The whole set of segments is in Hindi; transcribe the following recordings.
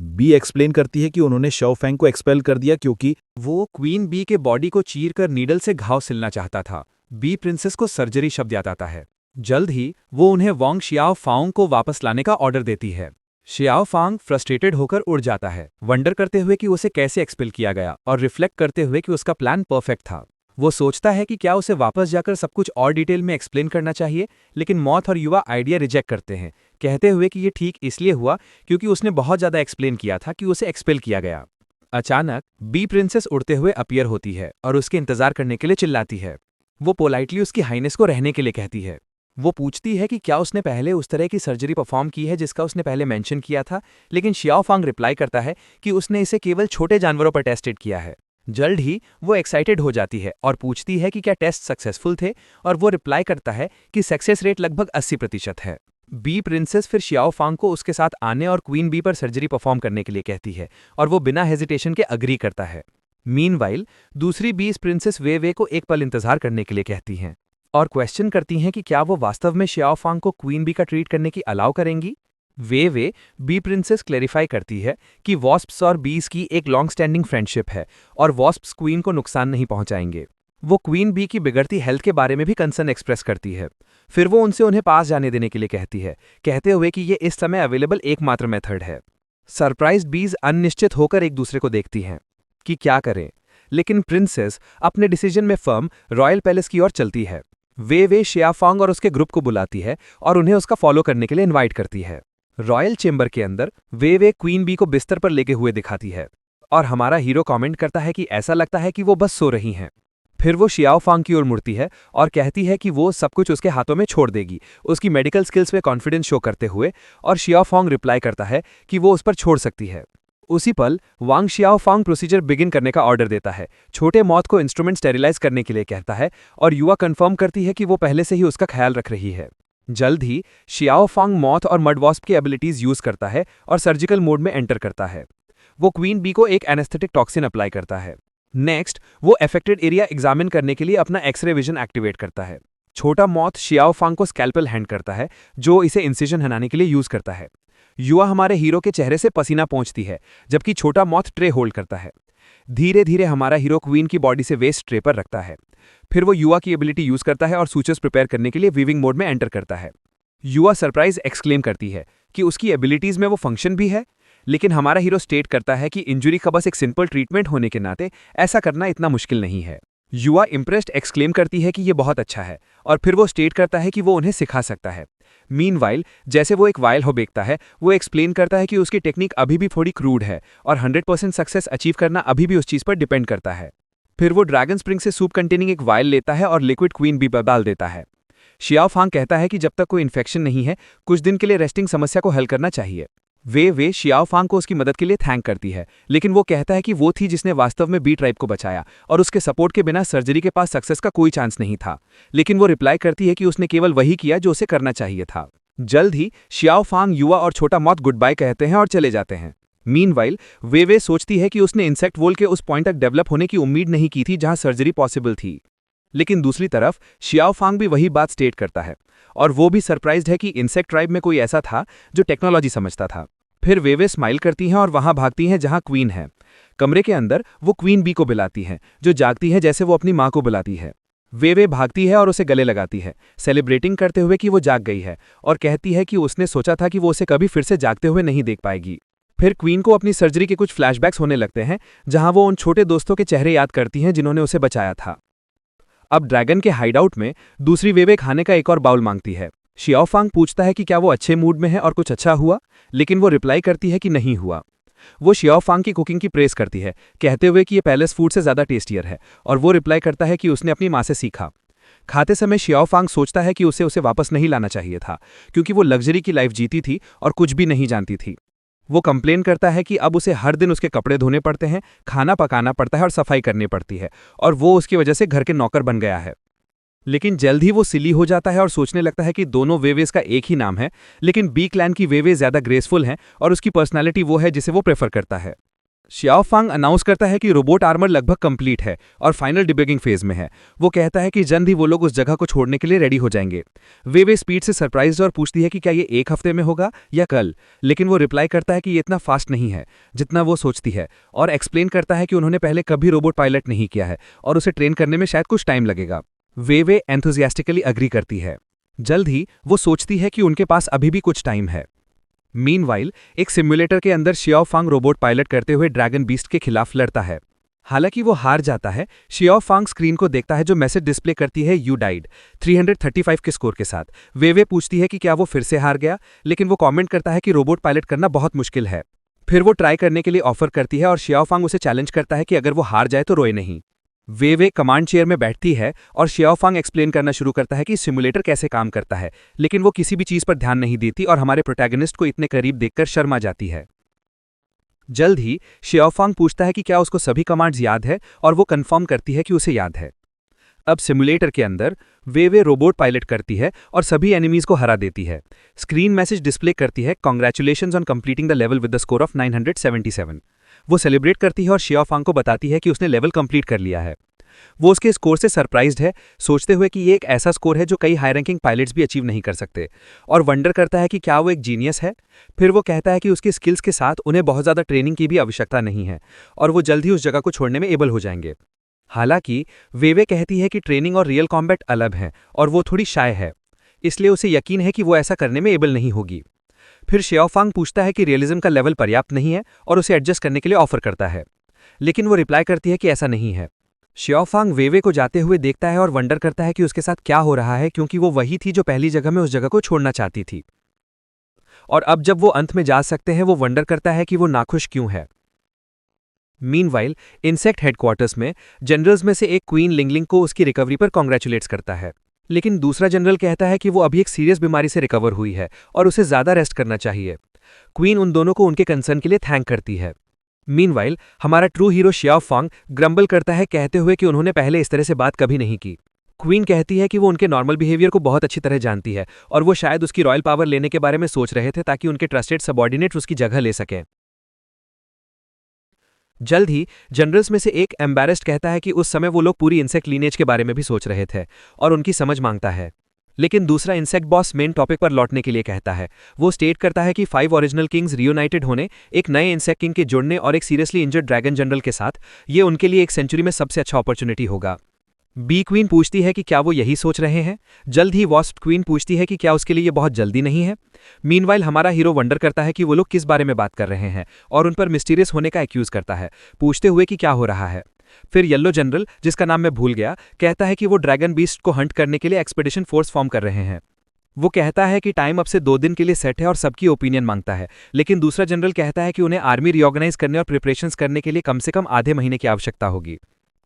बी एक्सप्लेन करती है कि उन्होंने शाओफैंग को एक्सपेल कर दिया क्योंकि वो क्वीन बी के बॉडी को चीर कर नीडल से घाव सिलना चाहता था। बी प्रिंसेस को सर्जरी शब्द याद आता है। जल्द ही वो उन्हें वांग शियाओ फांग को वापस लाने का ऑर्डर देती है। शियाओ फांग फ्रस्ट्रेटेड होकर उड़ जाता है, वंडर करते हुए कि उसे कैसे एक्सपेल किया गया और रिफ्लेक्ट करते हुए कि उसका प्लान परफेक्ट था। वो सोचता है कि क्या उसे वापस जाकर सब कुछ और डिटेल में एक्सप्लेन करना चाहिए, लेकिन मॉथ और युवा आइडिया रिजेक्ट करते हैं, कहते हुए कि ये ठीक इसलिए हुआ क्योंकि उसने बहुत ज़्यादा एक्सप्लेन किया था कि उसे एक्सपेल किया गया। अचानक बी प्रिंसेस उड़ते हुए अपीयर होती है और उसके इंतजार करने के लिए चिल्लाती है। वो पोलाइटली उसकी हाइनेस को रहने के लिए कहती है। वो पूछती है कि क्या उसने पहले उस तरह की सर्जरी परफॉर्म की है जिसका उसने पहले मेंशन किया था, लेकिन शियाओ फांग रिप्लाई करता है कि उसने इसे केवल छोटे जानवरों पर टेस्टेड किया है। जल्द ही वो एक्साइटेड हो जाती है और पूछती है कि क्या टेस्ट सक्सेसफुल थे, और वो रिप्लाई करता है कि सक्सेस रेट लगभग 80% है। बी प्रिंसेस फिर शियाओ फांग को उसके साथ आने और क्वीन बी पर सर्जरी परफॉर्म करने के लिए कहती है और वो बिना हेजिटेशन के अग्री करता है। मीनवाइल दूसरी बीस प्रिंसेस वे को एक पल इंतजार करने के लिए कहती हैं और क्वेश्चन करती हैं कि क्या वो वास्तव में शियाओ फांग को क्वीन बी का ट्रीट करने की अलाउ करेंगी। वे बी प्रिंसेस क्लेरिफाई करती है कि वॉस्प्स और बीस की एक लॉन्ग स्टैंडिंग फ्रेंडशिप है और वॉस्प्स क्वीन को नुकसान नहीं पहुंचाएंगे। वो क्वीन बी की बिगड़ती हेल्थ के बारे में भी कंसर्न एक्सप्रेस करती है। फिर वो उनसे उन्हें पास जाने देने के लिए कहती है, कहते हुए कि ये इस समय अवेलेबल एकमात्र मेथड है। सरप्राइज्ड बीज अनिश्चित होकर एक दूसरे को देखती हैं कि क्या करें, लेकिन प्रिंसेस अपने डिसीजन में फर्म रॉयल पैलेस की ओर चलती है। वे शियाफांग और उसके ग्रुप को बुलाती है और उन्हें उसका फॉलो करने के लिए इनवाइट करती है। रॉयल चेंबर के अंदर वे क्वीन बी को बिस्तर पर लेके हुए दिखाती है और हमारा हीरो कमेंट करता है कि ऐसा लगता है कि वो बस सो रही हैं। फिर वो शियाओ फांग की ओर मुड़ती है और कहती है कि वो सब कुछ उसके हाथों में छोड़ देगी, उसकी मेडिकल स्किल्स में कॉन्फिडेंस शो करते हुए, और शियाओ फांग रिप्लाई करता है कि वो उस पर छोड़ सकती है। उसी पल वांग शियाओ फांग प्रोसीजर बिगिन करने का ऑर्डर देता है, छोटे मौत को इंस्ट्रूमेंट स्टेरिलाइज करने के लिए कहता है और युवा कंफर्म करती है कि वो पहले से ही उसका ख्याल रख रही है। जल्द ही शियाओ फांग मॉथ और मडवॉस्प की एबिलिटीज यूज करता है और सर्जिकल मोड में एंटर करता है। वो क्वीन बी को एक एनेस्थेटिक टॉक्सिन अप्लाई करता है। नेक्स्ट वो अफेक्टेड एरिया एग्जामिन करने के लिए अपना एक्सरे विजन एक्टिवेट करता है। छोटा मॉथ शियाओ फांग को स्कैल्पल हैंड करता है जो इसे इंसिजन हटाने के लिए यूज करता है। युवा हमारे हीरो के चेहरे से पसीना पोंछती है जबकि छोटा मॉथ ट्रे होल्ड करता है। धीरे धीरे हमारा हीरो क्वीन की बॉडी से वेस्ट ट्रे पर रखता है। फिर वो युवा की एबिलिटी यूज करता है और सूचर्स प्रिपेयर करने के लिए वीविंग मोड में एंटर करता है। युवा सरप्राइज एक्सक्लेम करती है कि उसकी एबिलिटीज में वो फंक्शन भी है, लेकिन हमारा हीरो स्टेट करता है कि इंजुरी का बस एक सिंपल ट्रीटमेंट होने के नाते ऐसा करना इतना मुश्किल नहीं है। युवा इंप्रेस्ड एक्सक्लेम करती है कि ये बहुत अच्छा है और फिर वो स्टेट करता है कि वो उन्हें सिखा सकता है। मीनवाइल जैसे वो एक वायल हो बेकता है, वो एक्सप्लेन करता है कि उसकी टेक्निक अभी भी थोड़ी क्रूड है और 100% सक्सेस अचीव करना अभी भी उस चीज पर डिपेंड करता है। फिर वो ड्रैगन स्प्रिंग से सूप कंटेनिंग एक वायल लेता है और लिक्विड क्वीन बी पर डाल देता है। शियाओ फांग कहता है कि जब तक कोई इन्फेक्शन नहीं है, कुछ दिन के लिए रेस्टिंग समस्या को हल करना चाहिए। वे शियाओ फांग को उसकी मदद के लिए थैंक करती है, लेकिन वो कहता है कि वो थी जिसने वास्तव में बी ट्राइब को बचाया और उसके सपोर्ट के बिना सर्जरी के पास सक्सेस का कोई चांस नहीं था। लेकिन वो रिप्लाई करती है कि उसने केवल वही किया जो उसे करना चाहिए था। जल्द ही शियाओ फांग, युवा और छोटा मॉथ गुड बाय कहते हैं और चले जाते हैं। मीनवाइल वे सोचती है कि उसने इंसेक्ट वोल के उस पॉइंट तक डेवलप होने की उम्मीद नहीं की थी जहां सर्जरी पॉसिबल थी। लेकिन दूसरी तरफ शियाओ फांग भी वही बात स्टेट करता है और वो भी सरप्राइज्ड है कि इंसेक्ट ट्राइब में कोई ऐसा था जो टेक्नोलॉजी समझता था। फिर वे स्माइल करती हैं और वहां भागती हैं जहां क्वीन है। कमरे के अंदर वो क्वीन बी को बुलाती हैं जो जागती है जैसे वो अपनी मां को बुलाती है। वे भागती है और उसे गले लगाती है, सेलिब्रेटिंग करते हुए कि वो जाग गई है, और कहती है कि उसने सोचा था कि वो उसे कभी फिर से जागते हुए नहीं देख पाएगी। फिर क्वीन को अपनी सर्जरी के कुछ फ्लैशबैक्स होने लगते हैं जहां वो उन छोटे दोस्तों के चेहरे याद करती हैं जिन्होंने उसे बचाया था। अब ड्रैगन के हाइडआउट में दूसरी वे खाने का एक और बाउल मांगती है। शियाओ फांग पूछता है कि क्या वो अच्छे मूड में है और कुछ अच्छा हुआ, लेकिन वो रिप्लाई करती है कि नहीं हुआ। वो शियाओ फांग की कुकिंग की प्रेस करती है, कहते हुए कि ये पैलेस फूड से ज्यादा टेस्टियर है, और वो रिप्लाई करता है कि उसने अपनी मां से सीखा। खाते समय शियाओ फांग सोचता है कि उसे वापस नहीं लाना चाहिए था क्योंकि वो लग्जरी की लाइफ जीती थी और कुछ भी नहीं जानती थी। वो कंप्लेन करता है कि अब उसे हर दिन उसके कपड़े धोने पड़ते हैं, खाना पकाना पड़ता है और सफाई करनी पड़ती है, और वो उसकी वजह से घर के नौकर बन गया है। लेकिन जल्द ही वो सिली हो जाता है और सोचने लगता है कि दोनों वेवेस का एक ही नाम है, लेकिन बी क्लैन की वेवे ज्यादा ग्रेसफुल हैं और उसकी पर्सनालिटी वो है जिसे वो प्रेफर करता है। शियाओ फांग अनाउंस करता है कि रोबोट आर्मर लगभग कंप्लीट है और फाइनल डिबगिंग फेज में है। वो कहता है कि जल्द ही वो लोग उस जगह को छोड़ने के लिए रेडी हो जाएंगे। वे स्पीड से सरप्राइज और पूछती है कि क्या ये एक हफ्ते में होगा या कल, लेकिन वो रिप्लाई करता है कि ये इतना फास्ट नहीं है जितना वो सोचती है, और एक्सप्लेन करता है कि उन्होंने पहले कभी रोबोट पायलट नहीं किया है और उसे ट्रेन करने में शायद कुछ टाइम लगेगा। वे एंथुजियास्टिकली अग्री करती है। जल्द ही वो सोचती है कि उनके पास अभी भी कुछ टाइम है। मीनवाइल एक सिम्युलेटर के अंदर शियाओ फांग रोबोट पायलट करते हुए ड्रैगन बीस्ट के खिलाफ लड़ता है। हालांकि वो हार जाता है, शियाओ फांग स्क्रीन को देखता है जो मैसेज डिस्प्ले करती है यू डाइड 335 के स्कोर के साथ। वे पूछती है कि क्या वो फिर से हार गया, लेकिन वो कमेंट करता है कि रोबोट पायलट करना बहुत मुश्किल है। फिर वो ट्राई करने के लिए ऑफर करती है और शियाओ फांग उसे चैलेंज करता है कि अगर वो हार जाए तो रोए नहीं। वे कमांड चेयर में बैठती है और शियाओ फांग एक्सप्लेन करना शुरू करता है कि सिमुलेटर कैसे काम करता है, लेकिन वो किसी भी चीज पर ध्यान नहीं देती और हमारे प्रोटैगनिस्ट को इतने करीब देखकर शर्मा जाती है। जल्द ही शियाओ फांग पूछता है कि क्या उसको सभी कमांड्स याद है, और वो कंफर्म करती है कि उसे याद है। अब सिमुलेटर के अंदर वे रोबोट पायलट करती है और सभी एनिमीज को हरा देती है। स्क्रीन मैसेज डिस्प्ले करती है congratulations on completing the level with the score of 977। वो सेलिब्रेट करती है और शियाओ फांग को बताती है कि उसने लेवल कंप्लीट कर लिया है। वो उसके स्कोर से सरप्राइज्ड है, सोचते हुए कि ये एक ऐसा स्कोर है जो कई हाई रैंकिंग पायलट्स भी अचीव नहीं कर सकते, और वंडर करता है कि क्या वो एक जीनियस है। फिर वो कहता है कि उसकी स्किल्स के साथ उन्हें बहुत ज़्यादा ट्रेनिंग की भी आवश्यकता नहीं है और वो जल्द ही उस जगह को छोड़ने में एबल हो जाएंगे। हालांकि वे कहती है कि ट्रेनिंग और रियल कॉम्बैट अलग हैं और वो थोड़ी शाय है, इसलिए उसे यकीन है कि वो ऐसा करने में एबल नहीं होगी। फिर शियाओ फांग पूछता है कि रियलिज्म का लेवल पर्याप्त नहीं है और उसे एडजस्ट करने के लिए ऑफर करता है, लेकिन वो रिप्लाई करती है कि ऐसा नहीं है। शियाओ फांग वे को जाते हुए देखता है और वंडर करता है कि उसके साथ क्या हो रहा है, क्योंकि वो वही थी जो पहली जगह में उस जगह को छोड़ना चाहती थी। और अब जब वो अंत में जा सकते हैं, वो वंडर करता है कि वो नाखुश क्यों है। मीनवाइल इंसेक्ट हेडक्वार्टर्स में जनरल्स में से एक क्वीन लिंगलिंग को उसकी रिकवरी पर कॉन्ग्रेचुलेट्स करता है, लेकिन दूसरा जनरल कहता है कि वो अभी एक सीरियस बीमारी से रिकवर हुई है और उसे ज्यादा रेस्ट करना चाहिए। क्वीन उन दोनों को उनके कंसर्न के लिए थैंक करती है। मीनवाइल हमारा ट्रू हीरो शियाओ फांग ग्रम्बल करता है, कहते हुए कि उन्होंने पहले इस तरह से बात कभी नहीं की। क्वीन कहती है कि वो उनके नॉर्मल बिहेवियर को बहुत अच्छी तरह जानती है और वो शायद उसकी रॉयल पावर लेने के बारे में सोच रहे थे ताकि उनके ट्रस्टेड सबॉर्डिनेट्स उसकी जगह ले सकें। जल्द ही जनरल्स में से एक एम्बैरेस्ड कहता है कि उस समय वो लोग पूरी इंसेक्ट लीनेज के बारे में भी सोच रहे थे और उनकी समझ मांगता है। लेकिन दूसरा इंसेक्ट बॉस मेन टॉपिक पर लौटने के लिए कहता है। वो स्टेट करता है कि 5 ओरिजिनल किंग्स रियूनाइटेड होने, एक नए इंसेक्ट किंग के जुड़ने और एक सीरियसली इंजर्ड ड्रैगन जनरल के साथ ये उनके लिए एक सेंचुरी में सबसे अच्छा अपॉर्चुनिटी होगा। बी क्वीन पूछती है कि क्या वो यही सोच रहे हैं। जल्द ही वॉस्प क्वीन पूछती है कि क्या उसके लिए ये बहुत जल्दी नहीं है। मीनवाइल हमारा हीरो वंडर करता है कि वो लोग किस बारे में बात कर रहे हैं और उन पर मिस्टीरियस होने का एक्यूज करता है, पूछते हुए कि क्या हो रहा है। फिर येलो जनरल, जिसका नाम मैं भूल गया, कहता है कि वो ड्रैगन बीस्ट को हंट करने के लिए एक्सपेडिशन फोर्स फॉर्म कर रहे हैं। वो कहता है कि टाइम अब से 2 दिन के लिए सेट है और सबकी ओपिनियन मांगता है, लेकिन दूसरा जनरल कहता है कि उन्हें आर्मी रिऑर्गेनाइज करने और प्रिपरेशंस करने के लिए कम से कम आधे महीने की आवश्यकता होगी।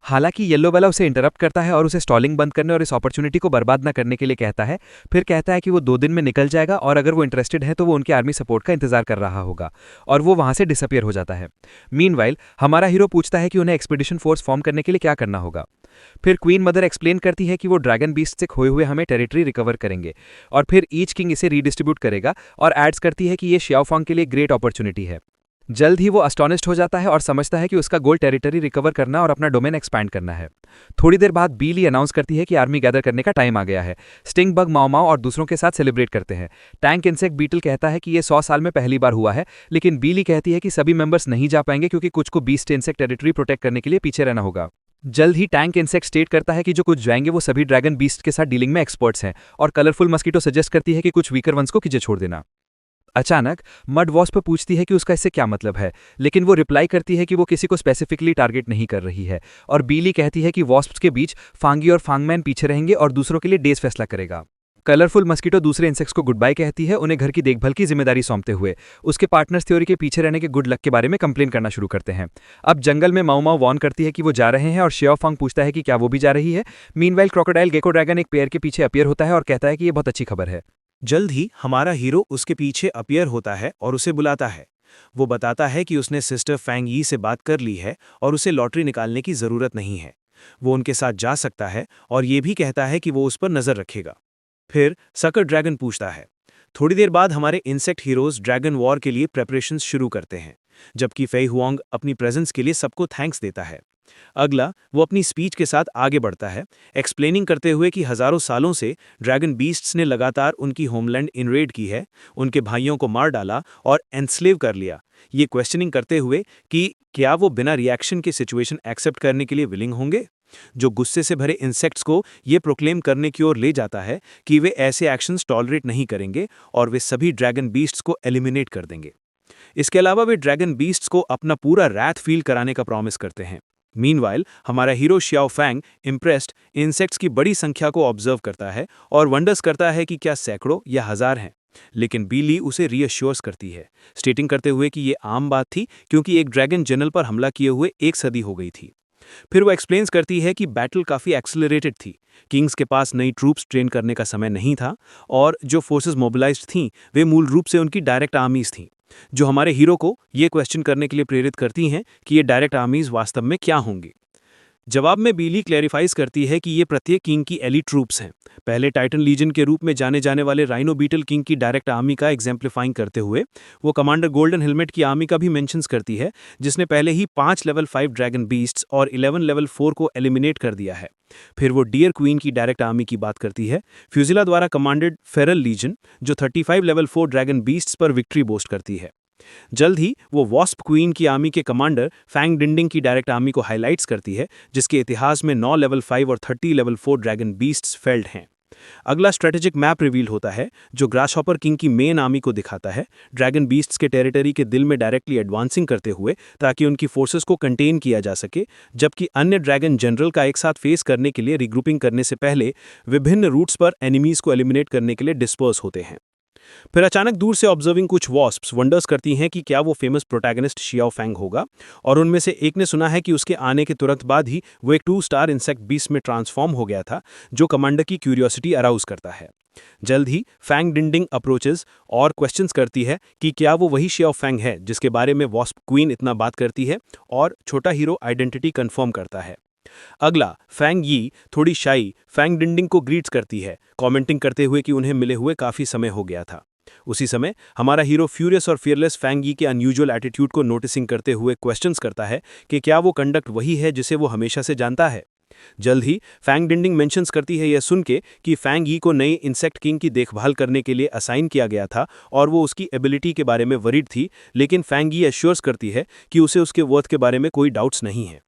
हालांकि येलो वाला उसे इंटरप्ट करता है और उसे स्टॉलिंग बंद करने और इस अपॉर्चुनिटी को बर्बाद न करने के लिए कहता है। फिर कहता है कि वो 2 दिन में निकल जाएगा और अगर वो इंटरेस्टेड है तो वो उनके आर्मी सपोर्ट का इंतजार कर रहा होगा, और वो वहां से डिसअपियर हो जाता है। मीनवाइल हमारा हीरो पूछता है कि उन्हें एक्सपीडिशन फोर्स फॉर्म करने के लिए क्या करना होगा। फिर क्वीन मदर एक्सप्लेन करती है कि वो ड्रैगन बीस्ट से खोए हुए हमें टेरिटरी रिकवर करेंगे और फिर ईच किंग इसे रीडिस्ट्रीब्यूट करेगा, और एड्स करती है कि ये शियाओ फांग के लिए ग्रेट अपॉर्चुनिटी है। जल्द ही वो अस्टॉनिश्ड हो जाता है और समझता है कि उसका गोल टेरिटरी रिकवर करना और अपना डोमेन एक्सपैंड करना है। थोड़ी देर बाद बीली अनाउंस करती है कि आर्मी गैदर करने का टाइम आ गया है। स्टिंग बग माओ माओ और दूसरों के साथ सेलिब्रेट करते हैं। टैंक इंसेक्ट बीटल कहता है कि ये 100 साल में पहली बार हुआ है, लेकिन बीली कहती है कि सभी मेंबर्स नहीं जा पाएंगे क्योंकि कुछ को बीस्ट इंसेक्ट टेरिटरी प्रोटेक्ट करने के लिए पीछे रहना होगा। जल्द ही टैंक इंसेक्ट स्टेट करता है कि जो कुछ जाएंगे वो सभी ड्रैगन बीस्ट के साथ डीलिंग में एक्सपर्ट्स हैं, और कलरफुल मस्कीटो सजेस्ट करती है कि कुछ वीकर वंस को पीछे छोड़ देना। अचानक मड वॉस्प पूछती है कि उसका इससे क्या मतलब है, लेकिन वो रिप्लाई करती है कि वो किसी को स्पेसिफिकली टारगेट नहीं कर रही है, और बीली कहती है कि वॉस्प्स के बीच फांगी और फांगमैन पीछे रहेंगे और दूसरों के लिए डेज फैसला करेगा। कलरफुल मस्कीटो दूसरे इंसेक्ट्स को गुड बाय कहती है, उन्हें घर की देखभाल की जिम्मेदारी सौंपते हुए। उसके पार्टनर्स थ्योरी के पीछे रहने के गुड लक के बारे में कंप्लेन करना शुरू करते हैं। अब जंगल में माओ माओ वॉर्न करती है कि वो जा रहे हैं और शियाओ फांग पूछता है कि क्या वो भी जा रही है। मीनवाइल क्रोकोडाइल गेको ड्रैगन एक पेड़ के पीछे अपीयर होता है और कहता है कि ये बहुत अच्छी खबर है। जल्द ही हमारा हीरो उसके पीछे अपीयर होता है और उसे बुलाता है। वो बताता है कि उसने सिस्टर फैंग यी से बात कर ली है और उसे लॉटरी निकालने की जरूरत नहीं है। वो उनके साथ जा सकता है और ये भी कहता है कि वो उस पर नजर रखेगा। फिर सकर ड्रैगन पूछता है, थोड़ी देर बाद हमारे इंसेक्ट हीरोज ड्रैगन वॉर के लिए प्रेपरेशंस शुरू करते हैं, जबकि फेई हुआंग अपनी प्रेजेंस के लिए सबको थैंक्स देता है। अगला वो अपनी स्पीच के साथ आगे बढ़ता है, एक्सप्लेनिंग करते हुए कि हजारों सालों से ड्रैगन बीस्ट्स ने लगातार उनकी होमलैंड इनवेड की है, उनके भाइयों को मार डाला और एनस्लेव कर लिया। ये क्वेश्चनिंग करते हुए कि क्या वो बिना रिएक्शन के सिचुएशन एक्सेप्ट करने के लिए विलिंग होंगे, जो गुस्से से भरे इंसेक्ट्स को ये प्रोक्लेम करने की ओर ले जाता है कि वे ऐसे एक्शंस टॉलरेट नहीं करेंगे और वे सभी ड्रैगन बीस्ट्स को एलिमिनेट कर देंगे। इसके अलावा वे ड्रैगन बीस्ट्स को अपना पूरा रैथ फील कराने का प्रॉमिस करते हैं। मीनवाइल हमारा hero Xiao Fang impressed insects की बड़ी संख्या को ऑब्जर्व करता है और वंडर्स करता है कि क्या सैकड़ों या हजार हैं। लेकिन बीली उसे रीअश्योर्स करती है, स्टेटिंग करते हुए कि ये आम बात थी क्योंकि एक ड्रैगन जनरल पर हमला किए हुए 1 सदी हो गई थी। फिर वो एक्सप्लेन्स करती है कि बैटल काफ़ी एक्सेलरेटेड थी, किंग्स के पास नई ट्रूप्स ट्रेन करने का समय नहीं था और जो फोर्सेस मोबिलाइज्ड थीं वे मूल रूप से उनकी डायरेक्ट आर्मीज थीं, जो हमारे हीरो को ये क्वेश्चन करने के लिए प्रेरित करती हैं कि ये डायरेक्ट आर्मीज वास्तव में क्या होंगी। जवाब में बीली क्लैरिफाइज करती है कि ये प्रत्येक किंग की एली ट्रूप्स हैं, पहले टाइटन लीजन के रूप में जाने जाने वाले राइनो बीटल किंग की डायरेक्ट आर्मी का एग्जाम्प्लीफाइंग करते हुए वो कमांडर गोल्डन हेलमेट की आर्मी का भी मेंशंस करती है, जिसने पहले ही 5 लेवल 5 ड्रैगन बीस्ट्स और 11 लेवल 4 को एलिमिनेट कर दिया है। फिर वो डियर क्वीन की डायरेक्ट आर्मी की बात करती है, फ्यूजिला द्वारा कमांडेड फेरल लीजन, जो 35 लेवल 4 ड्रैगन बीस्ट्स पर विक्ट्री बोस्ट करती है। जल्द ही वो वॉस्प क्वीन की आर्मी के कमांडर फैंग डिंडिंग की डायरेक्ट आर्मी को हाईलाइट्स करती है, जिसके इतिहास में 9 लेवल 5 और 30 लेवल 4 ड्रैगन बीस्ट्स फेल्ड हैं। अगला स्ट्रेटेजिक मैप रिवील होता है, जो ग्रासहॉपर किंग की मेन आर्मी को दिखाता है, ड्रैगन बीस्ट्स के टेरिटरी के दिल में डायरेक्टली एडवांसिंग करते हुए ताकि उनकी फोर्सेस को कंटेन किया जा सके, जबकि अन्य ड्रैगन जनरल का एक साथ फेस करने के लिए रिग्रुपिंग करने से पहले विभिन्न रूट्स पर एनिमीज को एलिमिनेट करने के लिए डिस्पर्स होते हैं। फिर अचानक दूर से ऑब्जर्विंग कुछ वॉस्प्स वंडर्स करती हैं कि क्या वो फेमस प्रोटैगनिस्ट शियाओ फैंग होगा, और उनमें से एक ने सुना है कि उसके आने के तुरंत बाद ही वो एक 2 स्टार इंसेक्ट बीस्ट में ट्रांसफॉर्म हो गया था, जो कमांडर की क्यूरियोसिटी अराउज करता है। जल्द ही फैंग डिंडिंग अप्रोचेस और क्वेश्चंस करती है कि क्या वो वही शियाओ फैंग है जिसके बारे में वॉस्प क्वीन इतना बात करती है, और छोटा हीरो आइडेंटिटी कंफर्म करता है। अगला फैंग यी थोड़ी शाई फैंग डिंडिंग को ग्रीट्स करती है, कमेंटिंग करते हुए कि उन्हें मिले हुए काफी समय हो गया था। उसी समय हमारा हीरो फ्यूरियस और फियरलेस फैंग यी के अनयूजुअल एटीट्यूड को नोटिसिंग करते हुए क्वेश्चंस करता है कि क्या वो कंडक्ट वही है जिसे वो हमेशा से जानता है। जल्द ही फैंग डिंडिंग मेंशंस करती है यह सुन के कि फैंग यी को नए इंसेक्ट किंग की देखभाल करने के लिए असाइन किया गया था और वो उसकी एबिलिटी के बारे में वरीड थी, लेकिन फैंग यी एश्योर्स करती है कि उसे उसके वर्थ के बारे में कोई डाउट्स नहीं है।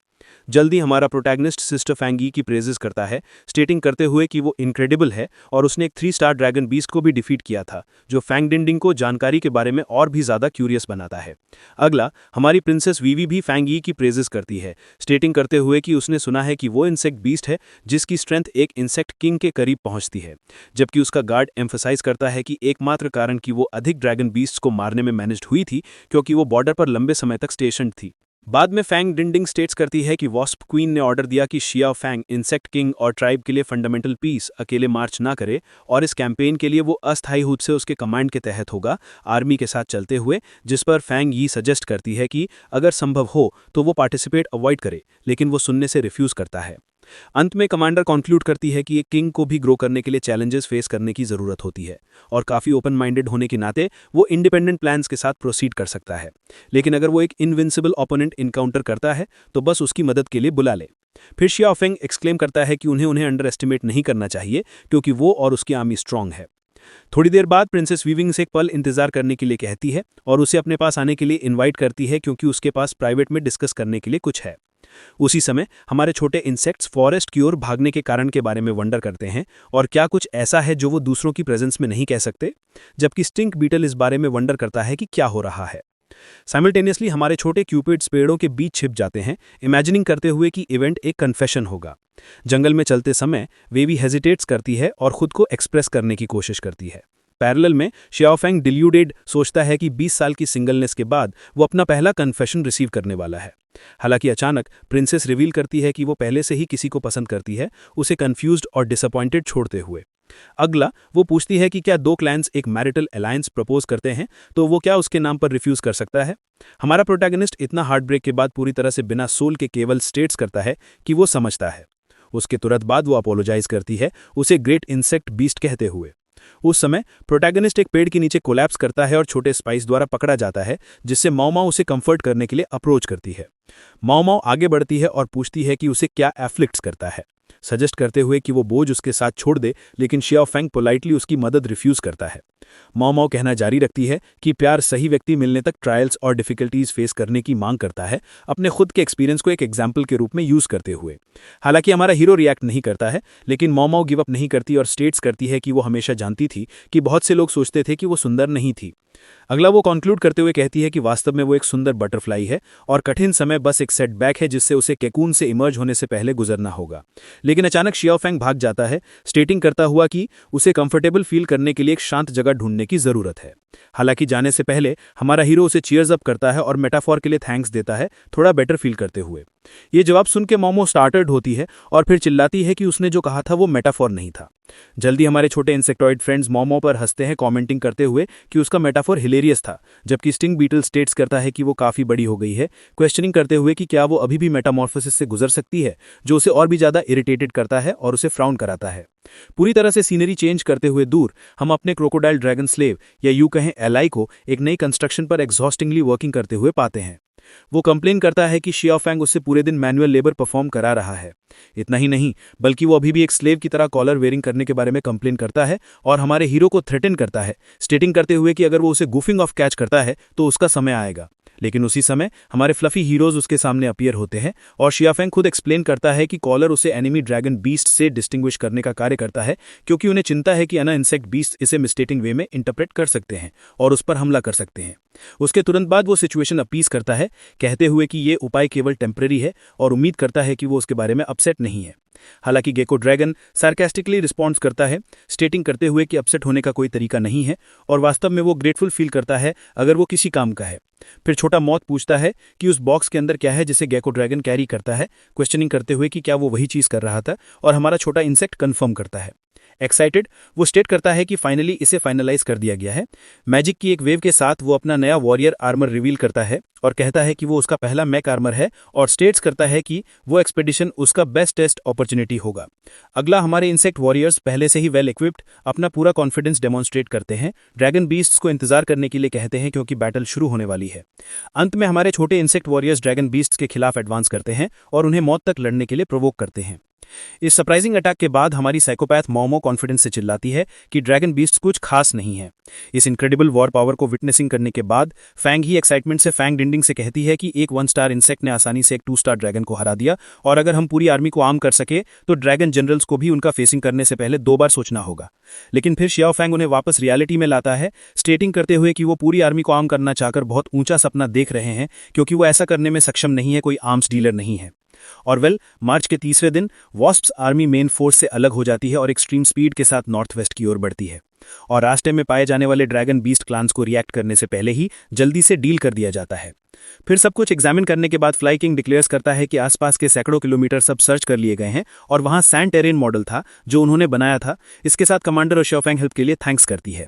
जल्दी हमारा प्रोटैगनिस्ट सिस्टर फैंग यी की प्रेजेस करता है, स्टेटिंग करते हुए कि वो इनक्रेडिबल है और उसने एक 3 स्टार ड्रैगन बीस्ट को भी डिफीट किया था, जो फैंग डिंडिंग को जानकारी के बारे में और भी ज्यादा क्यूरियस बनाता है। अगला हमारी प्रिंसेस वीवी भी फैंग यी की प्रेजेस करती है, स्टेटिंग करते हुए कि उसने सुना है कि वो इंसेक्ट बीस्ट है जिसकी स्ट्रेंथ एक इंसेक्ट किंग के करीब पहुंचती है, जबकि उसका गार्ड एम्फसाइज करता है कि एकमात्र कारण कि वो अधिक ड्रैगन बीस्ट्स को मारने में मैनेज्ड हुई थी क्योंकि वो बॉर्डर पर लंबे समय तक स्टेशन्ड थी। बाद में फैंग डिंडिंग स्टेट्स करती है कि वॉस्प क्वीन ने ऑर्डर दिया कि शियाओ फैंग इंसेक्ट किंग और ट्राइब के लिए फंडामेंटल पीस अकेले मार्च ना करे, और इस कैंपेन के लिए वो अस्थायी रूप से उसके कमांड के तहत होगा, आर्मी के साथ चलते हुए, जिस पर फैंग यी सजेस्ट करती है कि अगर संभव हो तो वो पार्टिसिपेट अवॉइड करे, लेकिन वो सुनने से रिफ्यूज करता है। अंत में कमांडर कंक्लूड करती है कि एक किंग को भी ग्रो करने के लिए चैलेंजेस फेस करने की जरूरत होती है, और काफी ओपन माइंडेड होने के नाते वो इंडिपेंडेंट प्लान्स के साथ प्रोसीड कर सकता है, लेकिन अगर वो एक इनविंसिबल ओपोनेंट इनकाउंटर करता है तो बस उसकी मदद के लिए बुला ले। फिर शियाओ फेंग एक्सक्लेम करता है कि उन्हें अंडर एस्टिमेट नहीं करना चाहिए क्योंकि वो और उसकी आर्मी स्ट्रांग है। थोड़ी देर बाद प्रिंसेस वीविंग से एक पल इंतजार करने के लिए कहती है और उसे अपने पास आने के लिए इनवाइट करती है क्योंकि उसके पास प्राइवेट में डिस्कस करने के लिए कुछ है। उसी समय हमारे छोटे इंसेक्ट्स फॉरेस्ट की ओर भागने के कारण के बारे में वंडर करते हैं, और क्या कुछ ऐसा है जो वो दूसरों की प्रेजेंस में नहीं कह सकते, जबकि स्टिंक बीटल इस बारे में वंडर करता है कि क्या हो रहा है। साइमल्टेनियसली हमारे छोटे क्यूपिड्स पेड़ों के बीच छिप जाते हैं, इमेजिनिंग करते हुए कि इवेंट एक कन्फेशन होगा। जंगल में चलते समय वे भी हेजिटेट्स करती है और खुद को एक्सप्रेस करने की कोशिश करती है। पैरेलल में शियाओ फैंग डिल्यूडेड सोचता है कि 20 साल की सिंगलनेस के बाद वो अपना पहला कन्फेशन रिसीव करने वाला है। हालांकि अचानक प्रिंसेस रिवील करती है कि वो पहले से ही किसी को पसंद करती है, उसे कंफ्यूज्ड और डिसअपॉइंटेड छोड़ते हुए। अगला वो पूछती है कि क्या 2 क्लैंस एक मैरिटल अलायंस प्रपोज करते हैं तो वो क्या उसके नाम पर रिफ्यूज कर सकता है। हमारा प्रोटैगनिस्ट इतना हार्ट ब्रेक के बाद पूरी तरह से बिना सोल के केवल स्टेट्स करता है कि वो समझता है। उसके तुरंत बाद वो अपोलोजाइज करती है, उसे ग्रेट इंसेक्ट बीस्ट कहते हुए। उस समय प्रोटैगनिस्ट एक पेड़ के नीचे कोलैप्स करता है और छोटे स्पाइस द्वारा पकड़ा जाता है, जिससे माओ माओ उसे कंफर्ट करने के लिए अप्रोच करती है। माओ माओ आगे बढ़ती है और पूछती है कि उसे क्या एफ्लिक्ट्स करता है, सजेस्ट करते हुए कि वो बोझ उसके साथ छोड़ दे, लेकिन शियाओ फेंग पोलाइटली उसकी मदद रिफ्यूज करता है। माओ माओ कहना जारी रखती है कि प्यार सही व्यक्ति मिलने तक ट्रायल्स और डिफिकल्टीज फेस करने की मांग करता है, अपने खुद के एक्सपीरियंस को एक एग्जाम्पल के रूप में यूज करते हुए। हालांकि हमारा हीरो रिएक्ट नहीं करता है, लेकिन माओ माओ गिव अप नहीं करती और स्टेट्स करती है कि वो हमेशा जानती थी कि बहुत से लोग सोचते थे कि वो सुंदर नहीं थी। अगला वो कंक्लूड करते हुए कहती है कि वास्तव में वो एक सुंदर बटरफ्लाई है और कठिन समय बस एक सेटबैक है जिससे उसे केकून से इमर्ज होने से पहले गुजरना होगा। लेकिन अचानक शियाओ फेंग भाग जाता है, स्टेटिंग करता हुआ कि उसे कंफर्टेबल फील करने के लिए एक शांत जगह ढूंढने की जरूरत है। हालांकि जाने से पहले हमारा हीरो उसे चीयर्स अप करता है और मेटाफॉर के लिए थैंक्स देता है, थोड़ा बेटर फील करते हुए। ये जवाब सुन के मोमो स्टार्टर्ड होती है और फिर चिल्लाती है कि उसने जो कहा था वो मेटाफॉर नहीं था। जल्दी हमारे छोटे इंसेक्टॉइड फ्रेंड्स मोमो पर हंसते हैं, कमेंटिंग करते हुए कि उसका मेटाफोर हिलेरियस था, जबकि स्टिंग बीटल स्टेट्स करता है कि वो काफी बड़ी हो गई है, क्वेश्चनिंग करते हुए कि क्या वो अभी भी मेटामॉर्फोसिस से गुजर सकती है, जो उसे और भी ज्यादा इरिटेटेड करता है और उसे फ्राउन कराता है। पूरी तरह से सीनरी चेंज करते हुए दूर हम अपने क्रोकोडाइल ड्रैगन स्लेव या यूं कहें एलाई को एक नई कंस्ट्रक्शन पर एग्जॉस्टिंगली वर्किंग करते हुए पाते हैं। वो कंप्लेन करता है कि शियाओ फेंग उससे पूरे दिन मैनुअल लेबर परफॉर्म करा रहा है। इतना ही नहीं, बल्कि वो अभी भी एक स्लेव की तरह कॉलर वेयरिंग करने के बारे में कंप्लेन करता है और हमारे हीरो को थ्रेटन करता है, स्टेटिंग करते हुए कि अगर वो उसे गुफिंग ऑफ कैच करता है तो उसका समय आएगा। लेकिन उसी समय हमारे फ्लफी हीरोज उसके सामने अपीयर होते हैं और शिया फेंग खुद एक्सप्लेन करता है कि कॉलर उसे एनिमी ड्रैगन बीस्ट से डिस्टिंग्विश करने का कार्य करता है, क्योंकि उन्हें चिंता है कि अन्य इंसेक्ट बीस्ट इसे मिस्टेकिंग वे में इंटरप्रेट कर सकते हैं और उस पर हमला कर सकते हैं। उसके तुरंत बाद वो सिचुएशन अपीस करता है, कहते हुए कि ये उपाय केवल टेम्परेरी है और उम्मीद करता है कि वो उसके बारे में अपसेट नहीं है। हालांकि गेको ड्रैगन सार्कास्टिकली रिस्पॉन्स करता है, स्टेटिंग करते हुए कि अपसेट होने का कोई तरीका नहीं है और वास्तव में वो ग्रेटफुल फील करता है अगर वो किसी काम का है। फिर छोटा मौत पूछता है कि उस बॉक्स के अंदर क्या है जिसे गेको ड्रैगन कैरी करता है, क्वेश्चनिंग करते हुए कि क्या वो वही चीज कर रहा था, और हमारा छोटा इंसेक्ट कंफर्म करता है। एक्साइटेड वो स्टेट करता है कि फाइनली इसे फाइनलाइज कर दिया गया है। मैजिक की एक वेव के साथ वो अपना नया वॉरियर आर्मर रिवील करता है और कहता है कि वो उसका पहला मैक आर्मर है और स्टेट्स करता है कि वो एक्सपेडिशन उसका बेस्ट टेस्ट अपॉर्चुनिटी होगा। अगला हमारे इंसेक्ट वॉरियर्स पहले से ही वेल इक्विप्ड अपना पूरा कॉन्फिडेंस डेमोन्स्ट्रेट करते हैं, ड्रैगन बीस्ट्स को इंतजार करने के लिए कहते हैं क्योंकि बैटल शुरू होने वाली है। अंत में हमारे छोटे इंसेक्ट वॉरियर्स ड्रैगन बीस्ट्स के खिलाफ एडवांस करते हैं और उन्हें मौत तक लड़ने के लिए प्रोवोक करते हैं। इस सरप्राइजिंग अटैक के बाद हमारी साइकोपैथ मोमो कॉन्फिडेंस से चिल्लाती है कि ड्रैगन बीस्ट कुछ खास नहीं है। इस इनक्रेडिबल वॉर पावर को विटनेसिंग करने के बाद फैंग ही एक्साइटमेंट से फैंग डिंडिंग से कहती है कि एक 1 स्टार इंसेक्ट ने आसानी से एक 2 स्टार ड्रैगन को हरा दिया और अगर हम पूरी आर्मी को आर्म कर सके तो ड्रैगन जनरल्स को भी उनका फेसिंग करने से पहले 2 बार सोचना होगा। लेकिन फिर शियाओ फेंग उन्हें वापस रियलिटी में लाता है, स्टेटिंग करते हुए कि वो पूरी आर्मी को आर्म करना चाहकर बहुत ऊंचा सपना देख रहे हैं, क्योंकि वो ऐसा करने में सक्षम नहीं है, कोई आर्म्स डीलर नहीं है। और मार्च के तीसरे दिन वॉस्प्स आर्मी मेन फोर्स से अलग हो जाती है और एक्सट्रीम स्पीड के साथ नॉर्थ वेस्ट की ओर बढ़ती है और रास्ते में पाए जाने वाले ड्रैगन बीस्ट क्लान्स को रिएक्ट करने से पहले ही जल्दी से डील कर दिया जाता है। फिर सब कुछ एग्जामिन करने के बाद फ्लाई किंग डिक्लेयर्स करता है कि आसपास के सैकड़ों किलोमीटर सब सर्च कर लिए गए हैं और वहां सैंड टेरेन मॉडल था जो उन्होंने बनाया था। इसके साथ कमांडर और शियाओ फेंग हेल्प के लिए थैंक्स करती है।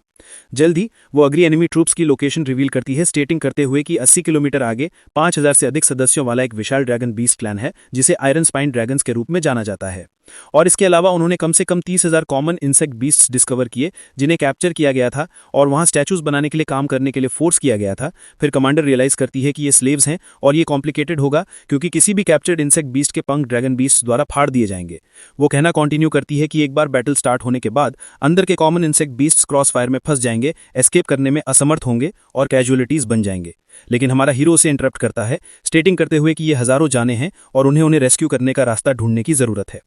जल्द ही वो अग्री एनिमी ट्रूप्स की लोकेशन रिवील करती है, स्टेटिंग करते हुए कि 80 किलोमीटर आगे 5000 से अधिक सदस्यों वाला एक विशाल ड्रैगन बीस्ट क्लैन है जिसे आयरन स्पाइन ड्रैगन्स के रूप में जाना जाता है। और इसके अलावा उन्होंने कम से कम 30,000 कॉमन इंसेक्ट बीस्ट्स डिस्कवर किए जिन्हें कैप्चर किया गया था और वहां स्टैचूज बनाने के लिए काम करने के लिए फोर्स किया गया था। फिर कमांडर रियलाइज करती है कि ये स्लेव्स हैं और ये कॉम्प्लिकेटेड होगा क्योंकि किसी भी कैप्चर्ड इंसेक्ट बीस्ट के पंख ड्रैगन बीस्ट द्वारा फाड़ दिए जाएंगे। वो कहना कंटिन्यू करती है कि एक बार बैटल स्टार्ट होने के बाद अंदर के common insect beasts cross fire में फंस जाएंगे, एस्केप करने में असमर्थ होंगे और कैजुअलिटीज बन जाएंगे। लेकिन हमारा हीरो उसे इंटरप्ट करता है, स्टेटिंग करते हुए कि ये हजारों जाने हैं और उन्हें रेस्क्यू करने का रास्ता ढूंढने की जरूरत है।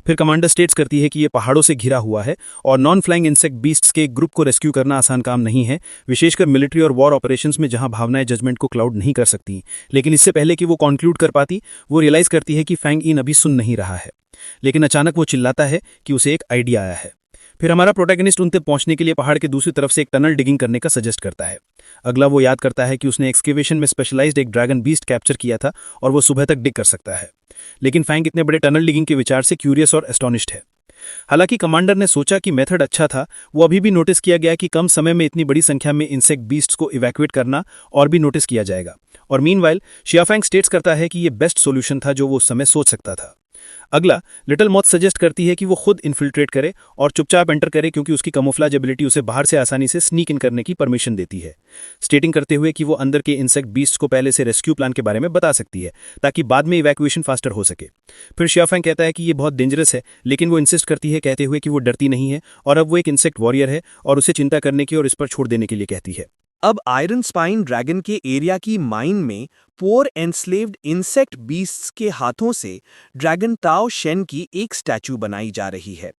फिर कमांडर स्टेट्स करती है कि ये पहाड़ों से घिरा हुआ है और नॉन फ्लाइंग इंसेक्ट बीस्ट्स के एक ग्रुप को रेस्क्यू करना आसान काम नहीं है, विशेषकर मिलिट्री और वॉर ऑपरेशंस में जहां भावनाएं जजमेंट को क्लाउड नहीं कर सकती। लेकिन इससे पहले कि वो कंक्लूड कर पाती, वो रियलाइज करती है कि फैंग इन अभी सुन नहीं रहा है। लेकिन अचानक वो चिल्लाता है कि उसे एक आइडिया आया है। फिर हमारा प्रोटैगनिस्ट उन तक पहुंचने के लिए पहाड़ के दूसरी तरफ से एक टनल डिगिंग करने का सजेस्ट करता है। अगला वो याद करता है कि उसने एक्सकेवेशन में स्पेशलाइज्ड एक ड्रैगन बीस्ट कैप्चर किया था और वो सुबह तक डिग कर सकता है। लेकिन फैंग इतने बड़े टनल डिगिंग के विचार से क्यूरियस और एस्टोनिश्ड है। हालांकि कमांडर ने सोचा कि मेथड अच्छा था, वो अभी भी नोटिस किया गया कि कम समय में इतनी बड़ी संख्या में इंसेक्ट बीस्ट्स को इवैक्यूएट करना और भी नोटिस किया जाएगा। और मीनवाइल शिया फेंग स्टेट्स करता है कि ये बेस्ट सॉल्यूशन था जो वो उस समय सोच सकता था। अगला, लिटिल मॉथ सजेस्ट करती है कि वो खुद इन्फिल्ट्रेट करे और चुपचाप एंटर करे क्योंकि उसकी कैमोफ्लेज एबिलिटी उसे बाहर से आसानी से स्नीक इन करने की परमिशन देती है, स्टेटिंग करते हुए कि वो अंदर के इंसेक्ट बीस्ट को पहले से रेस्क्यू प्लान के बारे में बता सकती है ताकि बाद में इवैक्यूएशन फास्टर हो सके। फिर शियाफेंग कहता है कि ये बहुत डेंजरस है, लेकिन वो इंसिस्ट करती है कहते हुए कि वो डरती नहीं है और अब वो एक इंसेक्ट वॉरियर है और उसे चिंता करने की और इस पर छोड़ देने के लिए कहती है। अब आयरन स्पाइन ड्रैगन के एरिया की माइन में पोर एनस्लेव्ड इंसेक्ट बीस्ट्स के हाथों से ड्रैगन ताओ शेन की एक स्टैचू बनाई जा रही है।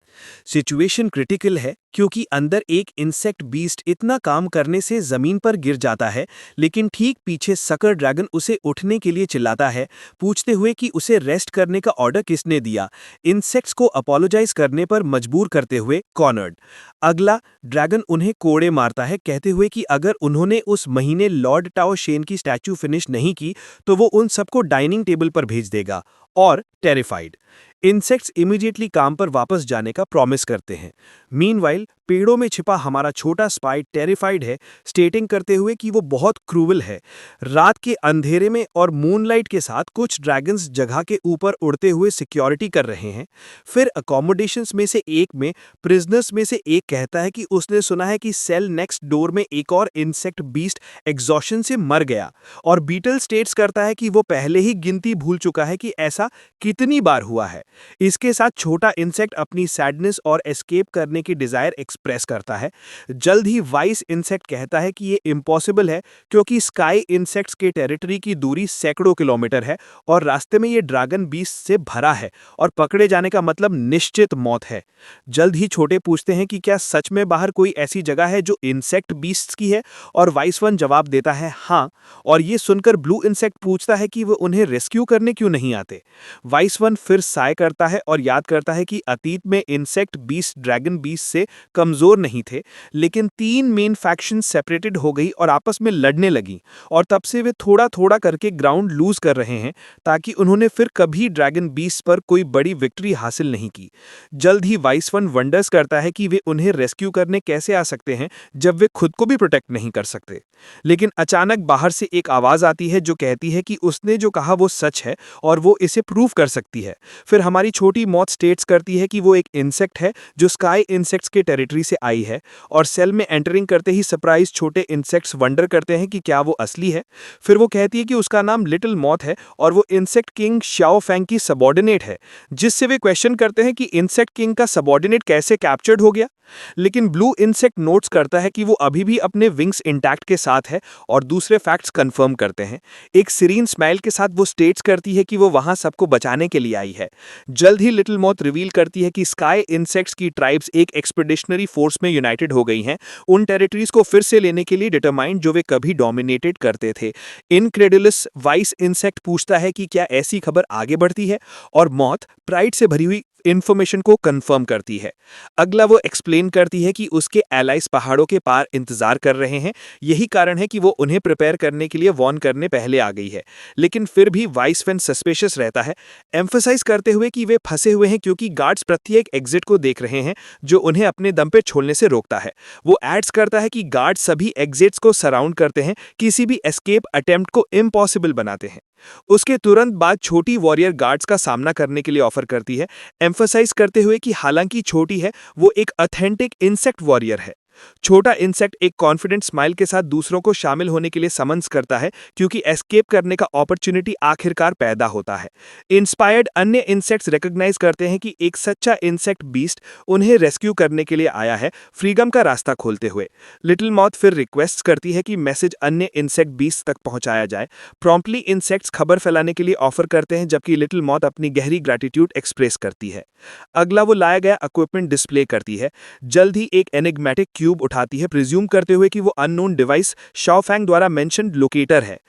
सिचुएशन क्रिटिकल है क्योंकि अंदर एक इंसेक्ट बीस्ट इतना काम करने से जमीन पर गिर जाता है, लेकिन ठीक पीछे सकर ड्रैगन उसे उठने के लिए चिल्लाता है, पूछते हुए कि उसे रेस्ट करने का ऑर्डर किसने दिया, इंसेक्ट्स को अपोलोजाइज करने पर मजबूर करते हुए कॉर्नर्ड। अगला, ड्रैगन उन्हें कोड़े मारता है कहते हुए कि अगर उन्होंने उस महीने लॉर्ड टाओ शेन की स्टैचू फिनिश नहीं की तो वो उन सबको डाइनिंग टेबल पर भेज देगा। और टेरिफाइड इंसेक्ट्स इमीडिएटली काम पर वापस जाने का प्रॉमिस करते हैं। मीनवाइल पेड़ों में छिपा हमारा छोटा स्पाई टेरिफाइड है, स्टेटिंग करते हुए कि वो बहुत क्रूवल है। रात के अंधेरे में और मूनलाइट के साथ कुछ ड्रैगन्स जगह के ऊपर उड़ते हुए सिक्योरिटी कर रहे हैं। फिर अकोमोडेशंस में से एक में प्रिजनर्स में से एक कहता है कि उसने सुना है कि सेल नेक्स्ट डोर में एक और इंसेक्ट बीस्ट एग्जॉशन से मर गया, और बीटल स्टेट्स करता है कि वो पहले ही गिनती भूल चुका है कि ऐसा कितनी बार हुआ है। इसके साथ छोटा इंसेक्ट अपनी सैडनेस और एस्केप करने की डिजायर एक्सप्रेस करता है। जल्द ही वाइस इंसेक्ट कहता है कि ये इम्पॉसिबल है क्योंकि स्काई इंसेक्ट्स के टेरिटरी की दूरी सैकड़ों किलोमीटर है और रास्ते में ये ड्रैगन बीस्ट से भरा है और पकड़े जाने का मतलब निश्चित मौत है। जल्द ही छोटे पूछते हैं कि क्या सच में बाहर कोई ऐसी जगह है जो इंसेक्ट बीस्ट्स की है, और वाइस वन जवाब देता है हाँ, और ये सुनकर ब्लू इंसेक्ट पूछता है कि वो उन्हें रेस्क्यू करने क्यों नहीं आते। वाइस वन फिर साय करता है और याद करता है कि अतीत में इंसेक्ट बीस्ट ड्रैगन बीस्ट से कमजोर नहीं थे, लेकिन 3 मेन फैक्शन सेपरेटेड हो गई और आपस में लड़ने लगी, और तब से वे थोड़ा थोड़ा करके ग्राउंड लूज कर रहे हैं ताकि उन्होंने फिर कभी ड्रैगन बीस्ट पर कोई बड़ी विक्ट्री हासिल नहीं की। जल्द ही वाइस वन वंडर्स करता है कि वे उन्हें रेस्क्यू करने कैसे आ सकते हैं जब वे खुद को भी प्रोटेक्ट नहीं कर सकते। लेकिन अचानक बाहर से एक आवाज आती है जो कहती है कि उसने जो कहा वो सच है और वो इसे प्रूव कर सकती है। फिर हमारी छोटी मॉथ स्टेट्स करती है कि वो एक इंसेक्ट है जो स्काई इंसेक्ट्स के टेरिटरी से आई है, और सेल में एंटरिंग करते ही सरप्राइज छोटे इंसेक्ट्स वंडर करते हैं कि क्या वो असली है। फिर वो कहती है कि उसका नाम लिटिल मॉथ है और वो इंसेक्ट किंग शाओ फैंग की सबॉर्डिनेट है, जिससे वे क्वेश्चन करते हैं कि इंसेक्ट किंग का सबॉर्डिनेट कैसे कैप्चर्ड हो गया। लेकिन ब्लू इंसेक्ट नोट्स करता है कि वो अभी भी अपने विंग्स इंटैक्ट के साथ है और दूसरे फैक्ट्स कंफर्म करते हैं। एक सीरीन स्माइल के साथ वो स्टेट्स करती है कि वो वहां सबको बचाने के लिए आई है। जल्द ही लिटिल मॉथ रिवील करती है कि स्काई इंसेक्ट्स की ट्राइब्स एक एक्सपेडिशनरी फोर्स में यूनाइटेड हो गई हैं, उन टेरिटरीज को फिर से लेने के लिए डिटरमाइंड जो वे कभी डोमिनेटेड करते थे। इनक्रेडुलस वाइस इंसेक्ट पूछता है कि क्या ऐसी खबर आगे बढ़ती है, और मॉथ प्राइड से भरी हुई इन्फॉर्मेशन को कंफर्म करती है। अगला, वो एक्सप्लेन करती है कि उसके एलाइज पहाड़ों के पार इंतजार कर रहे हैं, यही कारण है कि वो उन्हें प्रिपेयर करने के लिए वॉर्न करने पहले आ गई है। लेकिन फिर भी वाइस फैन सस्पिशियस रहता है, एम्फसाइज करते हुए कि वे फंसे हुए हैं क्योंकि गार्ड्स प्रत्येक एग्जिट को देख रहे हैं जो उन्हें अपने दम पे छोड़ने से रोकता है। वो एड्स करता है कि गार्ड्स सभी एग्जिट्स को सराउंड करते हैं, किसी भी एस्केप अटेम्प्ट को इम्पॉसिबल बनाते हैं। उसके तुरंत बाद छोटी वॉरियर गार्ड्स का सामना करने के लिए ऑफर करती है, एम्फसाइज करते हुए कि हालांकि छोटी है, वो एक ऑथेंटिक इंसेक्ट वॉरियर है। छोटा इंसेक्ट एक कॉन्फिडेंट स्माइल के साथ दूसरों को शामिल होने के लिए समन्स करता है क्योंकि एस्केप करने का अपॉर्चुनिटी आखिरकार पैदा होता है। इंस्पायर्ड अन्य इंसेक्ट्स रिकॉग्नाइज करते हैं कि एक सच्चा इंसेक्ट बीस्ट उन्हें रेस्क्यू करने के लिए आया है, फ्रीडम का रास्ता खोलते हुए। लिटिल मॉथ फिर रिक्वेस्ट करती है कि मैसेज अन्य इंसेक्ट बीस्ट तक पहुंचाया जाए। प्रॉम्प्टली इंसेक्ट्स खबर फैलाने के लिए ऑफर करते हैं, जबकि लिटिल मॉथ अपनी गहरी ग्रैटिट्यूड एक्सप्रेस करती है। अगला, वो लाया गया इक्विपमेंट डिस्प्ले करती है। जल्द ही एक एनिग्मेटिक क्यूब उठाती है, प्रिज्यूम करते हुए कि वो अननोन डिवाइस शाओ फैंग द्वारा मेंशन्ड लोकेटर है।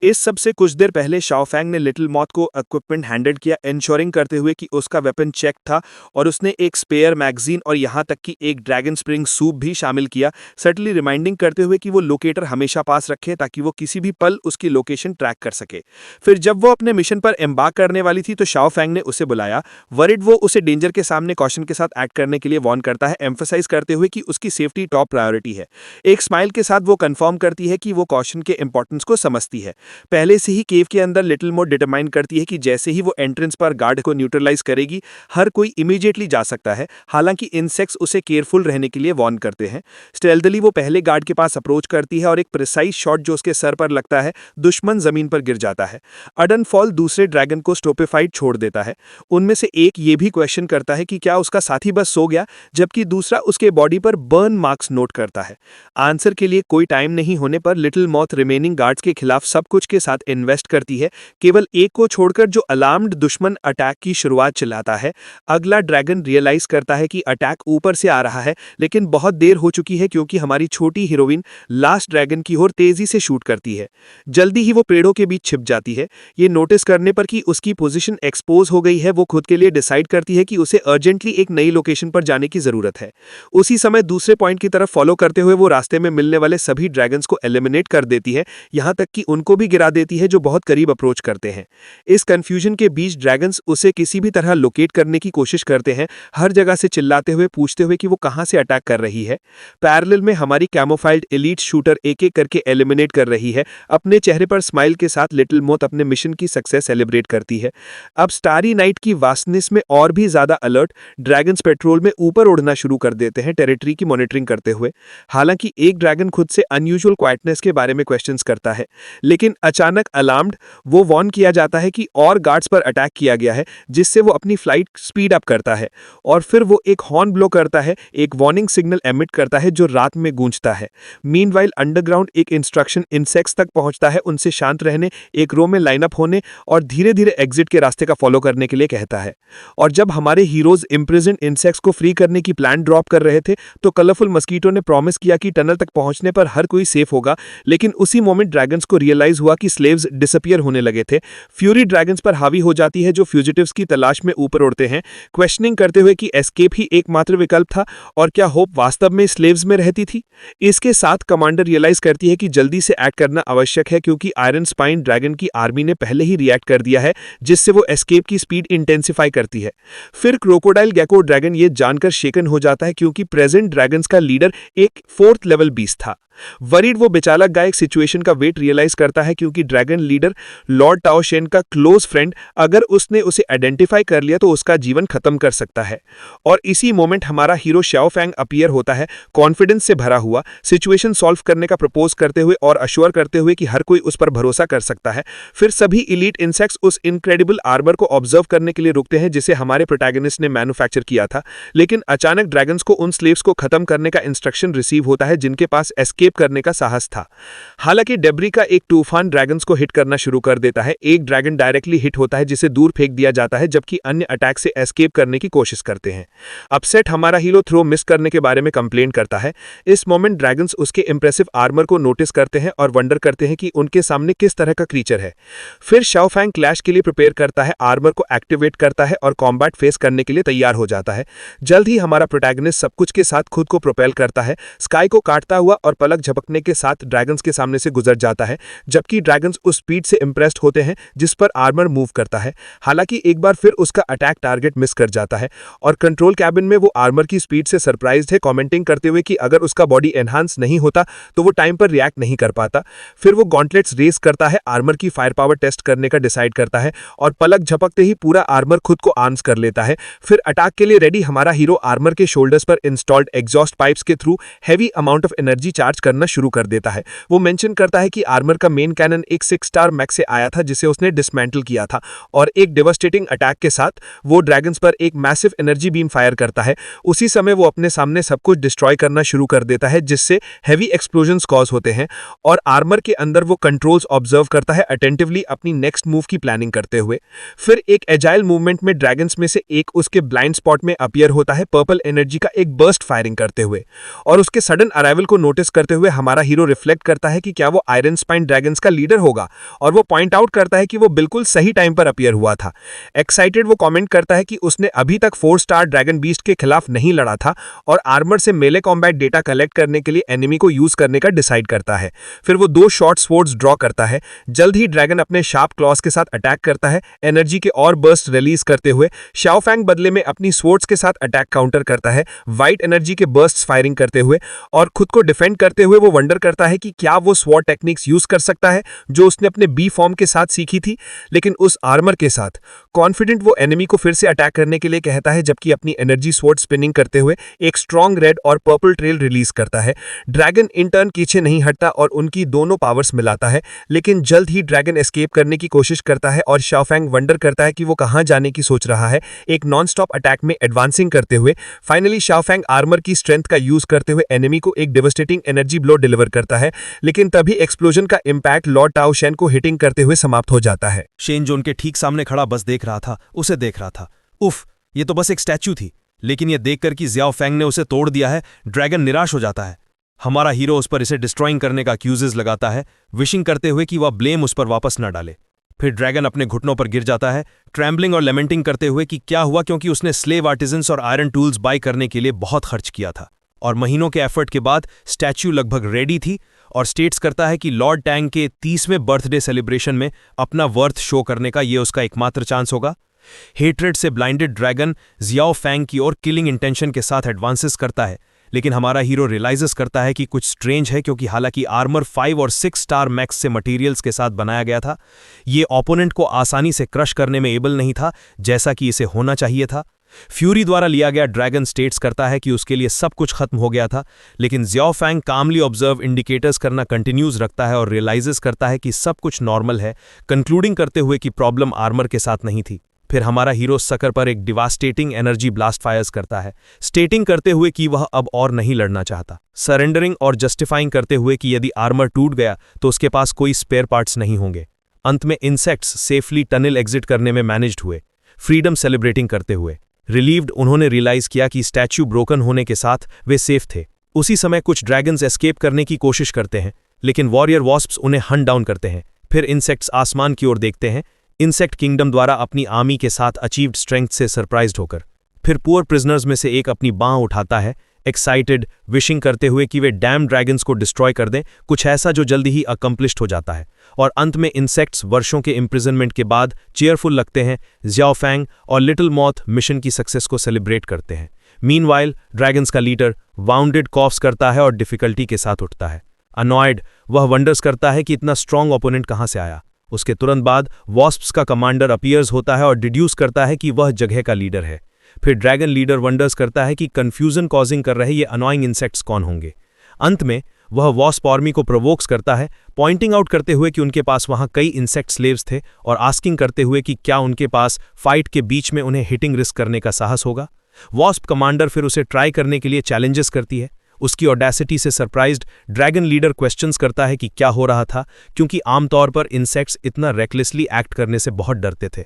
इस सबसे कुछ देर पहले शाओ फैंग ने लिटिल मॉथ को इक्विपमेंट हैंडेड किया, इंश्योरिंग करते हुए कि उसका वेपन चेक था, और उसने एक स्पेयर मैगजीन और यहाँ तक कि एक ड्रैगन स्प्रिंग सूप भी शामिल किया, सटली रिमाइंडिंग करते हुए कि वो लोकेटर हमेशा पास रखे ताकि वो किसी भी पल उसकी लोकेशन ट्रैक कर सके। फिर जब वो अपने मिशन पर एम्बार्क करने वाली थी तो शाओ फैंग ने उसे बुलाया। वरिड वो उसे डेंजर के सामने कॉशन के साथ एक्ट करने के लिए वॉर्न करता है, एम्फसाइज करते हुए कि उसकी सेफ्टी टॉप प्रायोरिटी है। एक स्माइल के साथ वो कंफर्म करती है कि वो कॉशन के इंपॉर्टेंस को समझती है। पहले से ही केव के अंदर लिटिल मो डिटरमाइन करती है कि जैसे ही वो एंट्रेंस पर गार्ड को न्यूट्रलाइज करेगी, हर कोई इमीडिएटली जा सकता है। हालांकि इंसेक्ट्स उसे केयरफुल रहने के लिए वार्न करते हैं। स्टेल्थली वो पहले गार्ड के पास अप्रोच करती है और एक प्रिसाइज शॉट जो उसके सर पर लगता है, दुश्मन जमीन पर गिर जाता है। अडनफॉल दूसरे ड्रैगन को स्टोपिफाइड छोड़ देता है। उनमें से एक ये भी क्वेश्चन करता है कि क्या उसका साथी बस सो गया, जबकि दूसरा उसके बॉडी पर बर्न मार्क्स नोट करता है। आंसर के लिए कोई टाइम नहीं होने पर लिटिल मॉथ रिमेनिंग गार्ड्स के खिलाफ सब कुछ के साथ इन्वेस्ट करती है, केवल एक को छोड़कर जो अलार्म्ड दुश्मन अटैक की शुरुआत चलाता है। अगला ड्रैगन रियलाइज करता है कि अटैक ऊपर से आ रहा है, लेकिन बहुत देर हो चुकी है क्योंकि हमारी छोटी हीरोइन लास्ट ड्रैगन की ओर तेजी से शूट करती है। जल्दी ही वो पेड़ों के बीच छिप जाती है। ये नोटिस करने पर कि उसकी पोजीशन एक्सपोज हो गई है, वो खुद के लिए डिसाइड करती है कि उसे अर्जेंटली एक नई लोकेशन पर जाने की जरूरत है। उसी समय दूसरे पॉइंट की तरफ फॉलो करते हुए वो रास्ते में मिलने वाले सभी ड्रैगन्स को एलिमिनेट कर देती है, यहां तक कि उनको भी गिरा देती है जो बहुत करीब अप्रोच करते हैं। इस कंफ्यूजन के बीच ड्रैगन्स उसे किसी भी तरह लोकेट करने की कोशिश करते हैं, हर जगह से चिल्लाते हुए पूछते हुए कि वो कहां से अटैक कर रही है। पैरेलल में हमारी कैमोफाइल्ड एलीट शूटर एक एक करके एलिमिनेट कर रही है। अपने चेहरे पर स्माइल के साथ लिटिल मॉथ अपने मिशन की सक्सेस सेलिब्रेट करती है। अब स्टारी नाइट की वास्टनेस में और भी ज्यादा अलर्ट ड्रैगन्स पेट्रोल में ऊपर उड़ना शुरू कर देते हैं, टेरिटरी की मॉनिटरिंग करते हुए। हालांकि एक ड्रैगन खुद से अनयूजुअल क्वाइटनेस के बारे में क्वेश्चंस करता है, लेकिन अचानक अलार्म्ड वो वार्न किया जाता है कि और गार्ड्स पर अटैक किया गया है, जिससे वो अपनी फ्लाइट स्पीड अप करता है और फिर वो एक हॉर्न ब्लो करता है, एक वार्निंग सिग्नल एमिट करता है जो रात में गूंजता है। मीनवाइल अंडरग्राउंड एक इंस्ट्रक्शन इंसेक्ट्स तक पहुंचता है, उनसे शांत रहने, एक रो में लाइनअप होने और धीरे धीरे एग्जिट के रास्ते का फॉलो करने के लिए कहता है। और जब हमारे हीरोज इम्प्रिजन इंसेक्ट्स को फ्री करने की प्लान ड्रॉप कर रहे थे, तो कलरफुल मस्कीटो ने प्रॉमिस किया कि टनल तक पहुंचने पर हर कोई सेफ होगा, लेकिन उसी मोमेंट ड्रैगन्स को रियलाइज हुआ कि स्लेव्स डिसअपियर होने लगे थे। फ्यूरी ड्रैगन्स पर हावी हो जाती है जो फ्यूजिटिव्स की तलाश में ऊपर उड़ते हैं, क्वेश्चनिंग करते हुए कि एस्केप ही एकमात्र विकल्प था और क्या होप वास्तव में स्लेव्स में रहती थी। इसके साथ कमांडर रियलाइज करती है कि जल्दी से एक्ट करना आवश्यक है क्योंकि आयरन स्पाइन ड्रैगन की आर्मी ने पहले ही रिएक्ट कर दिया है, जिससे वो एस्केप की स्पीड इंटेंसिफाई करती है। फिर क्रोकोडाइल गेको ड्रैगन ये जानकर शेकन हो जाता है क्योंकि प्रेजेंट ड्रैगन्स का लीडर एक 4th लेवल बीस्ट था। वरीड वो बेचारा गाय सिचुएशन का वेट रियलाइज करता है क्योंकि ड्रैगन लीडर लॉर्ड टाओशेन का क्लोज फ्रेंड, अगर उसने उसे आइडेंटिफाई कर लिया तो उसका जीवन खत्म कर सकता है। और इसी मोमेंट हमारा हीरो शाओ फैंग अपीयर होता है, कॉन्फिडेंस से भरा हुआ, सिचुएशन सॉल्व करने का प्रपोज करते हुए और अश्योर करते हुए कि हर कोई उस पर भरोसा कर सकता है। फिर सभी इलीट इंसेक्ट्स उस इनक्रेडिबल आर्मर को ऑब्जर्व करने के लिए रुकते हैं जिसे हमारे प्रोटैगनिस्ट ने मैन्युफैक्चर किया था, लेकिन अचानक ड्रैगन्स को उन स्लेव्स को खत्म करने का इंस्ट्रक्शन रिसीव होता है जिनके पास एस्केप करने का साहस था। हालांकि डेब्री का एक तूफान ड्रैगन्स को हिट करना शुरू कर देता है। एक ड्रैगन डायरेक्टली हिट होता है जिसे दूर फेंक दिया जाता है, जबकि अन्य अटैक से एस्केप करने की कोशिश करते हैं। अपसेट हमारा हीरो थ्रो मिस करने के बारे में कंप्लेंट करता है। इस मोमेंट ड्रैगन्स उसके इंप्रेसिव आर्मर को नोटिस करते हैं और वंडर करते हैं कि उनके सामने किस तरह का क्रीचर है। फिर शाओ फैंग क्लैश के लिए प्रिपेयर करता है, आर्मर को एक्टिवेट करता है और कॉम्बैट फेस करने के लिए तैयार हो जाता है। जल्द ही हमारा प्रोटैगनिस्ट सब कुछ के साथ खुद को प्रोपेल करता है, स्काई को काटता हुआ और पलक झपकने के साथ ड्रैगन्स के सामने से गुजर जाता है, जबकि ड्रैगन्स उस स्पीड से इंप्रेस्ड होते हैं जिस पर आर्मर मूव करता है। हालांकि एक बार फिर उसका अटैक टारगेट मिस कर जाता है और कंट्रोल कैबिन में वो आर्मर की स्पीड से सरप्राइज्ड है, कमेंटिंग करते हुए कि अगर उसका बॉडी एनहांस नहीं होता तो वो टाइम पर रिएक्ट नहीं कर पाता। फिर वो गॉन्टलेट्स रेस करता है, आर्मर की फायर पावर टेस्ट करने का डिसाइड करता है और पलक झपकते ही पूरा आर्मर खुद को आर्म्स कर लेता है। फिर अटैक के लिए रेडी हमारा हीरो आर्मर के शोल्डर्स पर इंस्टॉल्ड एग्जॉस्ट पाइप्स के through heavy amount of energy charge करना शुरू कर देता है। वो मेंशन करता है कि आर्मर का मेन कैनन एक 6 स्टार मैक्स से आया था जिसे उसने डिसमेंटल किया था और एक डेवास्टेटिंग अटैक के साथ वो ड्रैगन्स पर एक मैसिव एनर्जी बीम फायर करता है। उसी समय वो अपने सामने सब कुछ डिस्ट्रॉय करना शुरू कर देता है जिससे हैवी एक्सप्लोजन्स कॉज होते हैं और आर्मर के अंदर वो कंट्रोल्स ऑब्जर्व करता है, अटेंटिवली अपनी नेक्स्ट मूव की प्लानिंग करते हुए। फिर एक एजाइल मूवमेंट में ड्रैगन्स में से एक उसके ब्लाइंड स्पॉट में अपीयर होता है, पर्पल एनर्जी का एक बर्स्ट फायरिंग करते हुए, और उसके सडन अराइवल को नोटिस करते हुए हमारा हीरो रिफ्लेक्ट करता है कि क्या वो आयरन स्पाइन ड्रैगन्स का लीडर होगा और वो पॉइंट आउट करता है कि वो बिल्कुल सही टाइम पर अपीयर हुआ था। एक्साइटेड वो कमेंट करता है कि उसने अभी तक 4 स्टार ड्रैगन बीस्ट के खिलाफ नहीं लड़ा था और आर्मर से मेले कॉम्बैट डेटा कलेक्ट करने के लिए एनिमी को यूज करने का डिसाइड करता है। फिर वो 2 शॉर्ट स्वॉर्ड्स ड्रॉ करता है। जल्द ही ड्रैगन अपने शार्प क्लॉज के साथ अटैक करता है, एनर्जी के और बर्स्ट रिलीज करते हुए। शाओ फैंग बदले में अपनी स्वॉर्ड्स के साथ अटैक काउंटर करता है, व्हाइट एनर्जी के बर्स्ट्स फायरिंग करते हुए और खुद को डिफेंड करते करते हुए वो वंडर करता है कि क्या वो स्वॉर्ड टेक्निक्स यूज कर सकता है जो उसने अपने बी फॉर्म के साथ सीखी थी, लेकिन उस आर्मर के साथ। कॉन्फिडेंट वो एनिमी को फिर से अटैक करने के लिए कहता है, जबकि अपनी एनर्जी स्वॉर्ड स्पिनिंग करते हुए एक स्ट्रॉन्ग रेड और पर्पल ट्रेल रिलीज करता है। ड्रैगन इन टर्न पीछे नहीं हटता और उनकी दोनों पावर्स मिलाता है, लेकिन जल्द ही ड्रैगन एस्केप करने की कोशिश करता है और शाओफैंग वंडर करता है कि वो कहां जाने की सोच रहा है, एक नॉन स्टॉप अटैक में एडवांसिंग करते हुए। फाइनली शाओफैंग आर्मर की स्ट्रेंथ का यूज करते हुए एनिमी को एक डेवास्टेटिंग एनर्जी ब्लो डिलीवर करता है, लेकिन तभी एक्सप्लोजन का इंपैक्ट लॉर्ड टाओ शेन को हिटिंग करते हुए समाप्त हो जाता है। शेन जो उनके ठीक सामने खड़ा बस देख रहा था, उसे देख रहा था। उफ, ये तो बस एक स्टैच्यू थी, लेकिन ये देखकर कि ज़ियाओ फैंग ने उसे तोड़ दिया है, ड्रैगन निराश हो जाता है। हमारा हीरो उस पर इसे डिस्ट्रॉइंग करने का एक्यूजेस लगाता है, विशिंग करते हुए कि वह ब्लेम उस पर वापस न डाले। फिर ड्रैगन अपने घुटनों पर गिर जाता है, ट्रैम्बलिंग और लेमेंटिंग करते हुए कि क्या हुआ, क्योंकि उसने स्लेव आर्टिजन्स और आयरन टूल्स बाय करने के लिए बहुत खर्च किया था और महीनों के एफर्ट के बाद स्टैच्यू लगभग रेडी थी, और स्टेट्स करता है कि लॉर्ड टैंग के 30वें बर्थडे सेलिब्रेशन में अपना वर्थ शो करने का ये उसका एकमात्र चांस होगा। हेट्रेड से ब्लाइंडेड ड्रैगन ज़ियाओ फैंग की ओर किलिंग इंटेंशन के साथ एडवांसेस करता है, लेकिन हमारा हीरो रियलाइजेस करता है कि कुछ स्ट्रेंज है, क्योंकि हालांकि आर्मर 5 और 6 स्टार मैक्स से मटेरियल्स के साथ बनाया गया था, ये ओपोनेंट को आसानी से क्रश करने में एबल नहीं था जैसा कि इसे होना चाहिए था। फ्यूरी द्वारा लिया गया ड्रैगन स्टेट्स करता है कि उसके लिए सब कुछ खत्म हो गया था, लेकिन ज़ियाओ फैंग कामली ऑब्जर्व इंडिकेटर्स करना कंटिन्यूज रखता है और रियलाइजेस करता है कि सब कुछ नॉर्मल है, कंक्लूडिंग करते हुए कि प्रॉब्लम आर्मर के साथ नहीं थी। फिर हमारा हीरो सकर पर एक डिवास्टेटिंग एनर्जी ब्लास्ट फायर्स करता है, स्टेटिंग करते हुए कि वह अब और नहीं लड़ना चाहता, सरेंडरिंग और जस्टिफाइंग करते हुए कि यदि आर्मर टूट गया तो उसके पास कोई स्पेयर पार्ट्स नहीं होंगे। अंत में इंसेक्ट्स सेफली टनल एग्जिट करने में मैनेज्ड हुए, फ्रीडम सेलिब्रेटिंग करते हुए। रिलीव्ड उन्होंने रियलाइज किया कि स्टैच्यू ब्रोकन होने के साथ वे सेफ थे। उसी समय कुछ ड्रैगन्स एस्केप करने की कोशिश करते हैं, लेकिन वॉरियर वॉस्प्स उन्हें हंट डाउन करते हैं। फिर इंसेक्ट्स आसमान की ओर देखते हैं, इंसेक्ट किंगडम द्वारा अपनी आर्मी के साथ अचीव्ड स्ट्रेंथ से सरप्राइज्ड होकर। फिर पुअर प्रिजनर्स में से एक अपनी बांह उठाता है, एक्साइटेड, विशिंग करते हुए कि वे डैम ड्रैगन्स को डिस्ट्रॉय कर दें, कुछ ऐसा जो जल्दी ही अकम्प्लिश्ड हो जाता है। और अंत में इंसेक्ट्स वर्षों के इम्प्रिजनमेंट के बाद चेयरफुल लगते हैं, ज़ियाओ फैंग और लिटिल मॉथ मिशन की सक्सेस को सेलिब्रेट करते हैं। मीनवाइल ड्रैगन्स का लीडर वाउंडेड कॉफ्स करता है और डिफिकल्टी के साथ उठता है। अनॉयड वह वंडर्स करता है कि इतना स्ट्रॉन्ग ओपोनेंट कहाँ से आया। उसके तुरंत बाद वॉस्प्स का कमांडर अपीयर्स होता है और डिड्यूस करता है कि वह जगह का लीडर है। फिर ड्रैगन लीडर वंडर्स करता है कि कंफ्यूजन कॉजिंग कर रहे ये अनॉइंग इंसेक्ट्स कौन होंगे। अंत में वह वॉस्प आर्मी को प्रोवोक्स करता है, पॉइंटिंग आउट करते हुए कि उनके पास वहां कई इंसेक्ट स्लेव्स थे और आस्किंग करते हुए कि क्या उनके पास फाइट के बीच में उन्हें हिटिंग रिस्क करने का साहस होगा। वॉस्प कमांडर फिर उसे ट्राई करने के लिए चैलेंजेस करती है। उसकी ऑडेसिटी से सरप्राइज्ड ड्रैगन लीडर क्वेश्चंस करता है कि क्या हो रहा था, क्योंकि आमतौर पर इंसेक्ट्स इतना रेकलेसली एक्ट करने से बहुत डरते थे।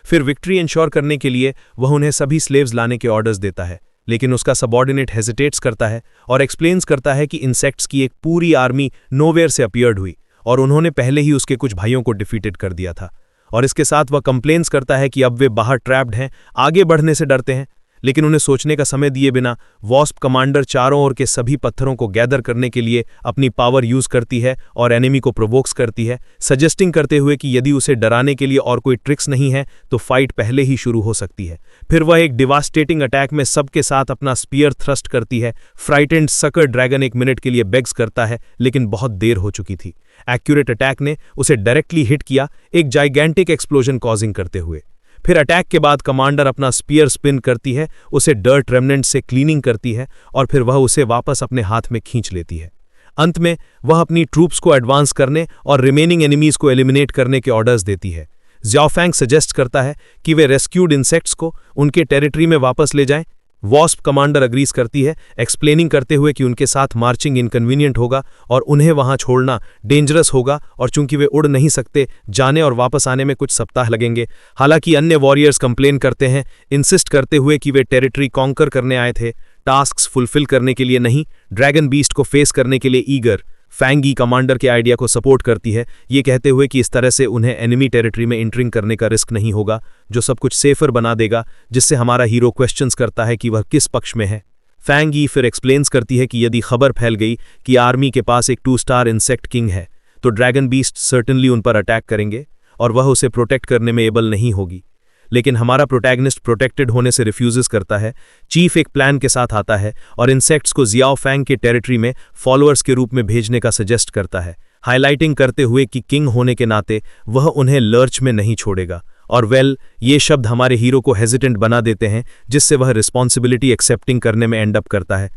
फिर विक्ट्री इंश्योर करने के लिए वह उन्हें सभी स्लेव्स लाने के ऑर्डर्स देता है, लेकिन उसका सबऑर्डिनेट हेजिटेट्स करता है और एक्सप्लेन्स करता है कि इंसेक्ट्स की एक पूरी आर्मी नोवेयर से अपीयर्ड हुई और उन्होंने पहले ही उसके कुछ भाइयों को डिफीटेड कर दिया था। और इसके साथ वह कंप्लेन्स करता है कि अब वे बाहर ट्रैप्ड हैं, आगे बढ़ने से डरते हैं। लेकिन उन्हें सोचने का समय दिए बिना वॉस्प कमांडर चारों ओर के सभी पत्थरों को गैदर करने के लिए अपनी पावर यूज करती है और एनिमी को प्रोवोक्स करती है, सजेस्टिंग करते हुए कि यदि उसे डराने के लिए और कोई ट्रिक्स नहीं है तो फाइट पहले ही शुरू हो सकती है। फिर वह एक डिवास्टेटिंग अटैक में सबके साथ अपना स्पीयर थ्रस्ट करती है। फ्राइटेंड सकर ड्रैगन 1 मिनट के लिए बेग्स करता है, लेकिन बहुत देर हो चुकी थी। एक्यूरेट अटैक ने उसे डायरेक्टली हिट किया, एक जाइगेंटिक एक्सप्लोजन कॉजिंग करते हुए। फिर अटैक के बाद कमांडर अपना स्पीयर स्पिन करती है, उसे डर्ट रेमनेंट से क्लीनिंग करती है और फिर वह उसे वापस अपने हाथ में खींच लेती है। अंत में वह अपनी ट्रूप्स को एडवांस करने और रिमेनिंग एनिमीज को एलिमिनेट करने के ऑर्डर्स देती है। ज़ियाओ फैंग सजेस्ट करता है कि वे रेस्क्यूड इंसेक्ट्स को उनके टेरिटरी में वापस ले जाएं। वॉस्प कमांडर अग्रीज करती है, एक्सप्लेनिंग करते हुए कि उनके साथ मार्चिंग इनकन्वीनियंट होगा और उन्हें वहां छोड़ना डेंजरस होगा, और चूंकि वे उड़ नहीं सकते, जाने और वापस आने में कुछ सप्ताह लगेंगे। हालांकि अन्य वॉरियर्स कंप्लेन करते हैं, इंसिस्ट करते हुए कि वे टेरिटरी कॉन्कर करने आए थे, टास्क्स फुलफिल करने के लिए नहीं, ड्रैगन बीस्ट को फेस करने के लिए ईगर। फैंगी कमांडर के आइडिया को सपोर्ट करती है, ये कहते हुए कि इस तरह से उन्हें एनिमी टेरिटरी में एंट्रिंग करने का रिस्क नहीं होगा, जो सब कुछ सेफर बना देगा, जिससे हमारा हीरो क्वेश्चंस करता है कि वह किस पक्ष में है। फैंगी फिर एक्सप्लेन्स करती है कि यदि खबर फैल गई कि आर्मी के पास एक 2 स्टार इंसेक्ट किंग है, तो ड्रैगन बीस्ट सर्टनली उन पर अटैक करेंगे और वह उसे प्रोटेक्ट करने में एबल नहीं होगी। लेकिन हमारा प्रोटैगनिस्ट प्रोटेक्टेड होने से रिफ्यूजेस करता है। चीफ एक प्लान के साथ आता है और इंसेक्ट्स को जियाओ फैंग के टेरिटरी में फॉलोअर्स के रूप में भेजने का सजेस्ट करता है, हाईलाइटिंग करते हुए कि किंग होने के नाते वह उन्हें लर्च में नहीं छोड़ेगा। और ये शब्द हमारे हीरो को हेजिटेंट बना देते हैं, जिससे वह रिस्पॉन्सिबिलिटी एक्सेप्टिंग करने में एंड अप करता है।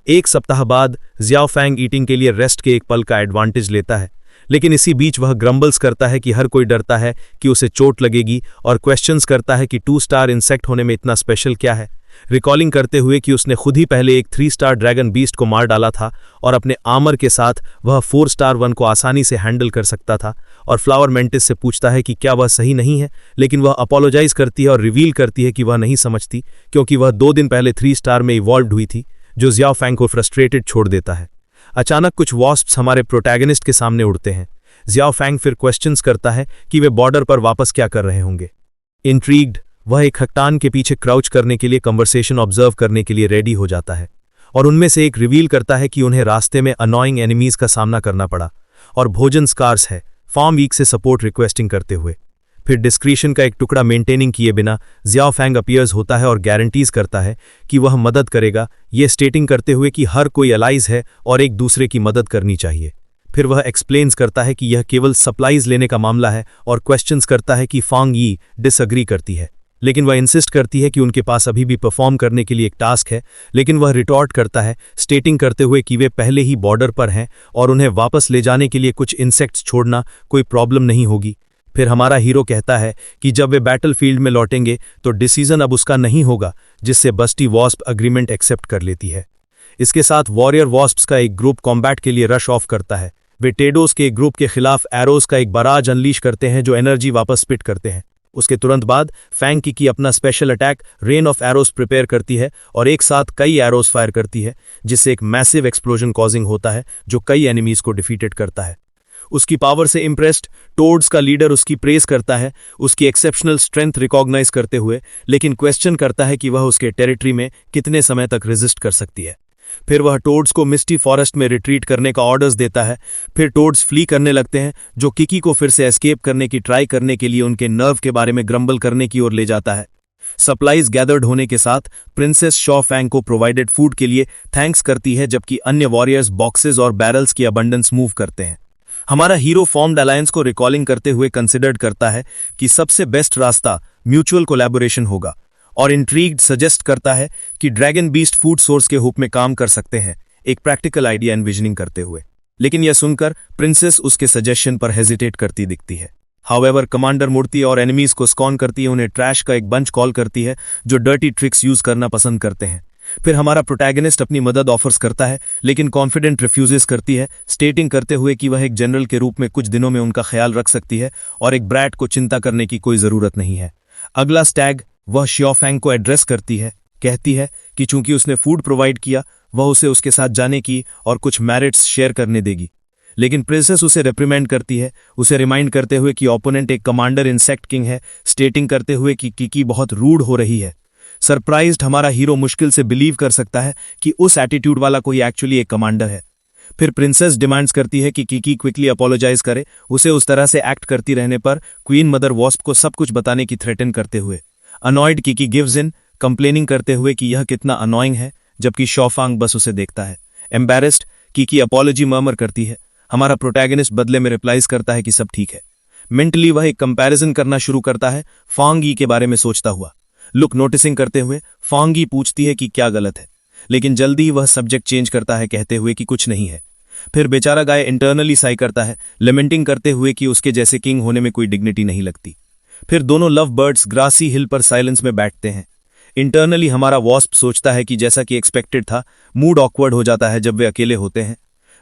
एक सप्ताह बाद जियाओ फैंग ईटिंग के लिए रेस्ट के एक पल का एडवांटेज लेता है, लेकिन इसी बीच वह ग्रम्बल्स करता है कि हर कोई डरता है कि उसे चोट लगेगी और क्वेश्चंस करता है कि 2 स्टार इंसेक्ट होने में इतना स्पेशल क्या है, रिकॉलिंग करते हुए कि उसने खुद ही पहले एक 3 स्टार ड्रैगन बीस्ट को मार डाला था और अपने आर्मर के साथ वह 4 स्टार 1 को आसानी से हैंडल कर सकता था। और फ्लावर मेंटिस से पूछता है कि क्या वह सही नहीं है, लेकिन वह अपोलोजाइज करती है और रिवील करती है कि वह नहीं समझती, क्योंकि वह 2 दिन पहले 3 स्टार में इवॉल्व हुई थी, जो जियाओ फैंग को फ्रस्ट्रेटेड छोड़ देता है। अचानक कुछ वॉस्प्स हमारे प्रोटैगनिस्ट के सामने उड़ते हैं। जियाओ फैंग फिर क्वेश्चंस करता है कि वे बॉर्डर पर वापस क्या कर रहे होंगे। इंट्रीग्ड वह एक खट्टान के पीछे क्राउच करने के लिए कन्वर्सेशन ऑब्जर्व करने के लिए रेडी हो जाता है, और उनमें से एक रिवील करता है कि उन्हें रास्ते में अनॉइंग एनिमीज का सामना करना पड़ा और भोजन स्कार्स है, फार्म वीक से सपोर्ट रिक्वेस्टिंग करते हुए। फिर डिस्क्रिशन का एक टुकड़ा मेंटेनिंग किए बिना जियाओ फैंग अपीयर्स होता है और गारंटीज करता है कि वह मदद करेगा, ये स्टेटिंग करते हुए कि हर कोई अलाइज है और एक दूसरे की मदद करनी चाहिए। फिर वह एक्सप्लेन्स करता है कि यह केवल सप्लाईज लेने का मामला है और क्वेश्चंस करता है कि फांग यी डिसअग्री करती है, लेकिन वह इंसिस्ट करती है कि उनके पास अभी भी परफॉर्म करने के लिए एक टास्क है, लेकिन वह रिटॉर्ट करता है स्टेटिंग करते हुए कि वे पहले ही बॉर्डर पर हैं और उन्हें वापस ले जाने के लिए कुछ इंसेक्ट्स छोड़ना कोई प्रॉब्लम नहीं होगी। फिर हमारा हीरो कहता है कि जब वे बैटलफील्ड में लौटेंगे तो डिसीजन अब उसका नहीं होगा, जिससे बस्टी वॉस्प अग्रीमेंट एक्सेप्ट कर लेती है। इसके साथ वॉरियर वॉस्प्स का एक ग्रुप कॉम्बैट के लिए रश ऑफ करता है। वे टेडोस के एक ग्रुप के खिलाफ एरोज का एक बराज अनलीश करते हैं, जो एनर्जी वापस स्पिट करते हैं। उसके तुरंत बाद फैंग की अपना special attack rain of arrows prepare करती है और एक साथ कई एरोज फायर करती है, जिससे एक मैसिव एक्सप्लोजन कॉजिंग होता है, जो कई एनिमीज को डिफीटेड करता है। उसकी पावर से इम्प्रेस्ड टोड्स का लीडर उसकी प्रेस करता है, उसकी एक्सेप्शनल स्ट्रेंथ रिकॉग्नाइज करते हुए, लेकिन क्वेश्चन करता है कि वह उसके टेरिटरी में कितने समय तक रेजिस्ट कर सकती है। फिर वह टोड्स को मिस्टी फॉरेस्ट में रिट्रीट करने का ऑर्डर्स देता है। फिर टोड्स फ्ली करने लगते हैं, जो किकी को फिर से एस्केप करने की ट्राई करने के लिए उनके नर्व के बारे में ग्रम्बल करने की ओर ले जाता है। सप्लाईज गैदर्ड होने के साथ प्रिंसेस शॉ फैंग को प्रोवाइडेड फूड के लिए थैंक्स करती है, जबकि अन्य वॉरियर्स बॉक्सेस और बैरल्स की अबंडेंस मूव करते हैं। हमारा हीरो फॉर्म्ड अलायंस को रिकॉलिंग करते हुए कंसिडर्ड करता है कि सबसे बेस्ट रास्ता म्यूचुअल कोलैबोरेशन होगा, और इंट्रीग्ड सजेस्ट करता है कि ड्रैगन बीस्ट फूड सोर्स के रूप में काम कर सकते हैं, एक प्रैक्टिकल आइडिया एनविजनिंग करते हुए। लेकिन यह सुनकर प्रिंसेस उसके सजेशन पर हेजिटेट करती दिखती है। हाउएवर कमांडर मूर्ति और एनिमीज को स्कॉन करती है, उन्हें ट्रैश का एक बंच कॉल करती है, जो डर्टी ट्रिक्स यूज करना पसंद करते हैं। फिर हमारा प्रोटैगनिस्ट अपनी मदद ऑफर्स करता है, लेकिन कॉन्फिडेंट रिफ्यूजेस करती है, स्टेटिंग करते हुए कि वह एक जनरल के रूप में कुछ दिनों में उनका ख्याल रख सकती है और एक ब्रैट को चिंता करने की कोई जरूरत नहीं है। अगला स्टैग वह शियाओ फैंग को एड्रेस करती है, कहती है कि चूंकि उसने फूड प्रोवाइड किया, वह उसे उसके साथ जाने की और कुछ मैरिट्स शेयर करने देगी। लेकिन प्रिंसेस उसे रिप्रिमेंड करती है, उसे रिमाइंड करते हुए कि ओपोनेंट एक कमांडर इंसेक्ट किंग है, स्टेटिंग करते हुए कि किकी बहुत रूड हो रही है। सरप्राइज्ड हमारा हीरो मुश्किल से बिलीव कर सकता है कि उस एटीट्यूड वाला कोई एक्चुअली एक कमांडर है। फिर प्रिंसेस डिमांड्स करती है कि किकी क्विकली अपोलोजाइज करे, उसे उस तरह से एक्ट करती रहने पर क्वीन मदर वॉस्प को सब कुछ बताने की थ्रेटन करते हुए। अनॉयड किकी गिव्स इन, कंप्लेनिंग करते हुए कि यह कितना अनॉइंग है, जबकि शॉ फैंग बस उसे देखता है। एम्बैरेस्ड किकी अपॉलॉजी मर्मर करती है। हमारा प्रोटैगनिस्ट बदले में रिप्लाइज करता है कि सब ठीक है। मेंटली वह एक कंपैरिजन करना शुरू करता है, फांग यी के बारे में सोचता हुआ। लुक नोटिसिंग करते हुए फांग यी पूछती है कि क्या गलत है, लेकिन जल्दी ही वह सब्जेक्ट चेंज करता है, कहते हुए कि कुछ नहीं है। फिर बेचारा गाय इंटरनली साई करता है, लेमेंटिंग करते हुए कि उसके जैसे किंग होने में कोई डिग्निटी नहीं लगती। फिर दोनों लव बर्ड्स ग्रासी हिल पर साइलेंस में बैठते हैं। इंटरनली हमारा वॉस्प सोचता है कि जैसा कि एक्सपेक्टेड था, मूड ऑकवर्ड हो जाता है जब वे अकेले होते हैं।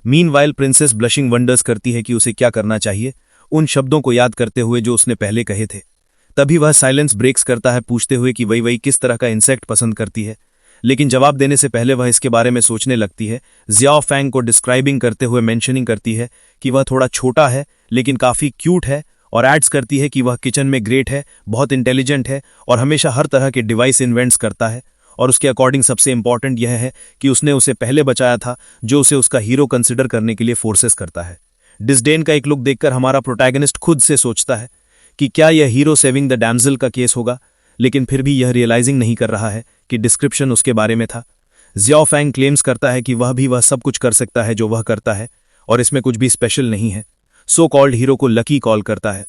मीनवाइल प्रिंसेस ब्लशिंग वंडर्स करती है कि उसे क्या करना चाहिए, उन शब्दों को याद करते हुए जो उसने पहले कहे थे। तभी वह साइलेंस ब्रेक्स करता है, पूछते हुए कि वही किस तरह का इंसेक्ट पसंद करती है। लेकिन जवाब देने से पहले वह इसके बारे में सोचने लगती है। जियाओ फैंग को डिस्क्राइबिंग करते हुए मेंशनिंग करती है कि वह थोड़ा छोटा है लेकिन काफी क्यूट है, और एड्स करती है कि वह किचन में ग्रेट है, बहुत इंटेलिजेंट है और हमेशा हर तरह के डिवाइस इन्वेंट्स करता है। और उसके अकॉर्डिंग सबसे इंपॉर्टेंट यह है कि उसने उसे पहले बचाया था, जो उसे उसका हीरो कंसिडर करने के लिए फोर्सेस करता है। डिस्डेन का एक लुक देखकर हमारा प्रोटैगनिस्ट खुद से सोचता है कि क्या यह हीरो सेविंग द डैमजिल का केस होगा, लेकिन फिर भी यह रियलाइजिंग नहीं कर रहा है कि डिस्क्रिप्शन उसके बारे में था। ज़ियाओ फैंग क्लेम्स करता है कि वह सब कुछ कर सकता है जो वह करता है और इसमें कुछ भी स्पेशल नहीं है। सो कॉल्ड हीरो को लकी कॉल करता है।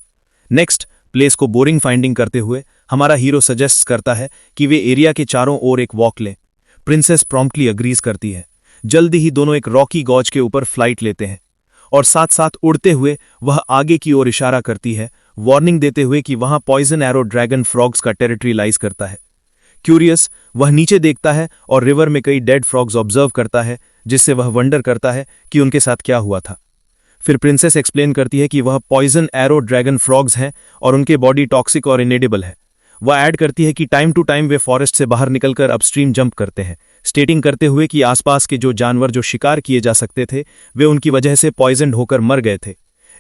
नेक्स्ट, प्लेस को बोरिंग फाइंडिंग करते हुए हमारा हीरो सजेस्ट करता है कि वे एरिया के चारों ओर एक वॉक लें। प्रिंसेस प्रॉम्प्टली अग्रीज करती है। जल्दी ही दोनों एक रॉकी गॉज के ऊपर फ्लाइट लेते हैं और साथ साथ उड़ते हुए वह आगे की ओर इशारा करती है, वार्निंग देते हुए कि वहां पॉइजन एरो ड्रैगन फ्रॉग्स का टेरिटरी लाइज करता है। क्यूरियस, वह नीचे देखता है और रिवर में कई डेड फ्रॉग्स ऑब्जर्व करता है, जिससे वह वंडर करता है कि उनके साथ क्या हुआ था। फिर प्रिंसेस एक्सप्लेन करती है कि वह पॉइजन एरो ड्रैगन फ्रॉग्स हैं और उनके बॉडी टॉक्सिक और इनेडिबल है। वह ऐड करती है कि टाइम टू टाइम वे फॉरेस्ट से बाहर निकलकर अपस्ट्रीम जंप करते हैं, स्टेटिंग करते हुए कि आसपास के जो जानवर जो शिकार किए जा सकते थे वे उनकी वजह से पॉइजन्ड होकर मर गए थे।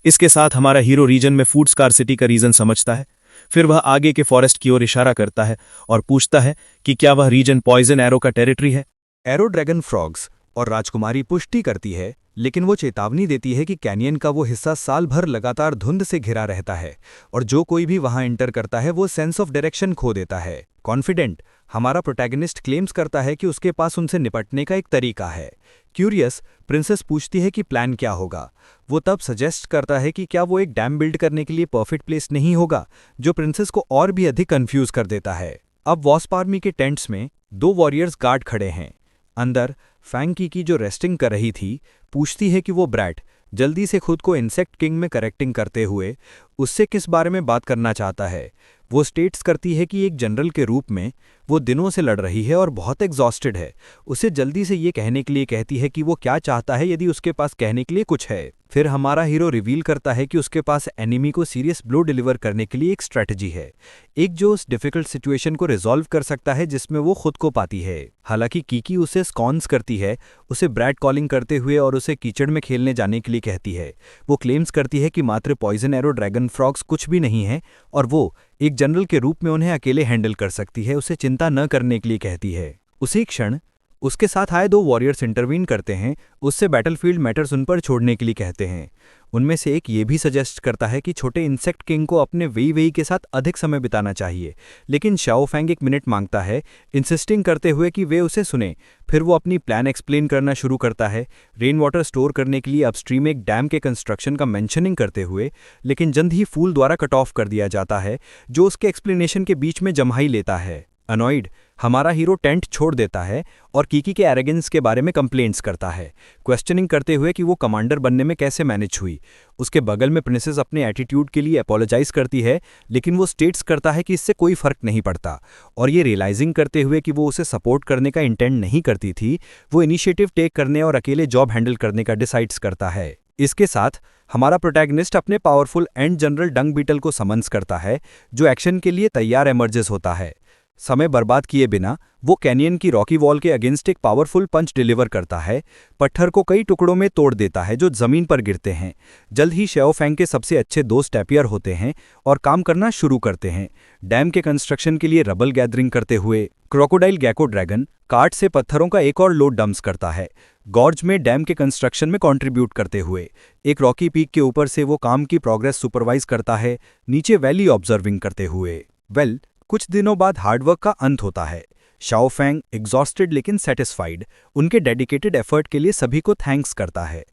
इसके साथ हमारा हीरो रीजन में फूड स्कार्सिटी का रीजन समझता है। फिर वह आगे के फॉरेस्ट की ओर इशारा करता है और पूछता है कि क्या वह रीजन पॉइजन एरो का टेरिटरी है। एरो ड्रैगन फ्रॉग्स और राजकुमारी पुष्टि करती है, लेकिन वो चेतावनी देती है कि कैनियन का वो हिस्सा साल भर लगातार धुंध से घिरा रहता है और जो कोई भी वहां एंटर करता है वो सेंस ऑफ डायरेक्शन खो देता है। कॉन्फिडेंट, हमारा प्रोटैगनिस्ट क्लेम्स करता है कि उसके पास उनसे निपटने का एक तरीका है। क्यूरियस, प्रिंसेस पूछती है कि प्लान क्या होगा। वो तब सजेस्ट करता है कि क्या वो एक डैम बिल्ड करने के लिए परफेक्ट प्लेस नहीं होगा, जो प्रिंसेस को और भी अधिक कंफ्यूज कर देता है। अब वॉस्प आर्मी के टेंट्स में 2 वॉरियर्स गार्ड खड़े हैं। अंदर फैंग की जो रेस्टिंग कर रही थी पूछती है कि वो ब्रैट जल्दी से खुद को इंसेक्ट किंग में करेक्टिंग करते हुए उससे किस बारे में बात करना चाहता है। वो स्टेट्स करती है कि एक जनरल के रूप में वो दिनों से लड़ रही है और बहुत एग्जॉस्टेड है। उसे जल्दी से ये कहने के लिए कहती है कि वो क्या चाहता है यदि उसके पास कहने के लिए कुछ है। फिर हमारा हीरो रिवील करता है कि उसके पास एनिमी को सीरियस ब्लो डिलीवर करने के लिए एक स्ट्रैटेजी है, एक जो उस डिफिकल्ट सिचुएशन को रिजॉल्व कर सकता है जिसमें वो खुद को पाती है। हालांकि कीकी उसे स्कॉन्स करती है, उसे ब्रैट कॉलिंग करते हुए और उसे कीचड़ में खेलने जाने के लिए कहती है। वो क्लेम्स करती है कि मात्र पॉइजन एरो ड्रैगन फ्रॉग्स कुछ भी नहीं है और वो एक जनरल के रूप में उन्हें अकेले हैंडल कर सकती है, उसे चिंता न करने के लिए कहती है। उसी क्षण उसके साथ आए 2 वॉरियर्स इंटरवीन करते हैं, उससे बैटलफील्ड मैटर्स उन पर छोड़ने के लिए कहते हैं। उनमें से एक ये भी सजेस्ट करता है कि छोटे इंसेक्ट किंग को अपने वेई के साथ अधिक समय बिताना चाहिए, लेकिन शाओ फैंग 1 मिनट मांगता है, इंसिस्टिंग करते हुए कि वे उसे सुने। फिर वो अपनी प्लान एक्सप्लेन करना शुरू करता है, रेन वाटर स्टोर करने के लिए अपस्ट्रीम एक डैम के कंस्ट्रक्शन का मेंशनिंग करते हुए, लेकिन जल्द ही फूल द्वारा कट ऑफ कर दिया जाता है, जो उसके एक्सप्लेनेशन के बीच में जम्हाई लेता है। अनॉइड, हमारा हीरो टेंट छोड़ देता है और कीकी के एरोगेंस के बारे में कंप्लेंट्स करता है, क्वेश्चनिंग करते हुए कि वो कमांडर बनने में कैसे मैनेज हुई। उसके बगल में प्रिंसेस अपने एटीट्यूड के लिए अपोलोजाइज करती है, लेकिन वो स्टेट्स करता है कि इससे कोई फर्क नहीं पड़ता और ये रियलाइजिंग करते हुए कि वो उसे सपोर्ट करने का इंटेंट नहीं करती थी, वो इनिशिएटिव टेक करने और अकेले जॉब हैंडल करने का डिसाइड्स करता है। इसके साथ हमारा प्रोटैगनिस्ट अपने powerful and general dung beetle को समन्स करता है, जो एक्शन के लिए तैयार एमर्जेस होता है। समय बर्बाद किए बिना वो कैनियन की रॉकी वॉल के अगेंस्ट एक पावरफुल पंच डिलीवर करता है, पत्थर को कई टुकड़ों में तोड़ देता है जो जमीन पर गिरते हैं। जल्द ही शाओ फैंग के सबसे अच्छे 2 स्टैपियर होते हैं और काम करना शुरू करते हैं, डैम के कंस्ट्रक्शन के लिए रबल गैदरिंग करते हुए। क्रोकोडाइल गैको ड्रैगन कार्ट से पत्थरों का एक और लोड डंप्स करता है, गॉर्ज में डैम के कंस्ट्रक्शन में कंट्रीब्यूट करते हुए। एक रॉकी पीक के ऊपर से वो काम की प्रोग्रेस सुपरवाइज करता है, नीचे वैली ऑब्जर्विंग करते हुए। कुछ दिनों बाद हार्डवर्क का अंत होता है। शाओ फैंग एग्जॉस्टेड लेकिन सेटिस्फाइड उनके डेडिकेटेड एफर्ट के लिए सभी को थैंक्स करता है।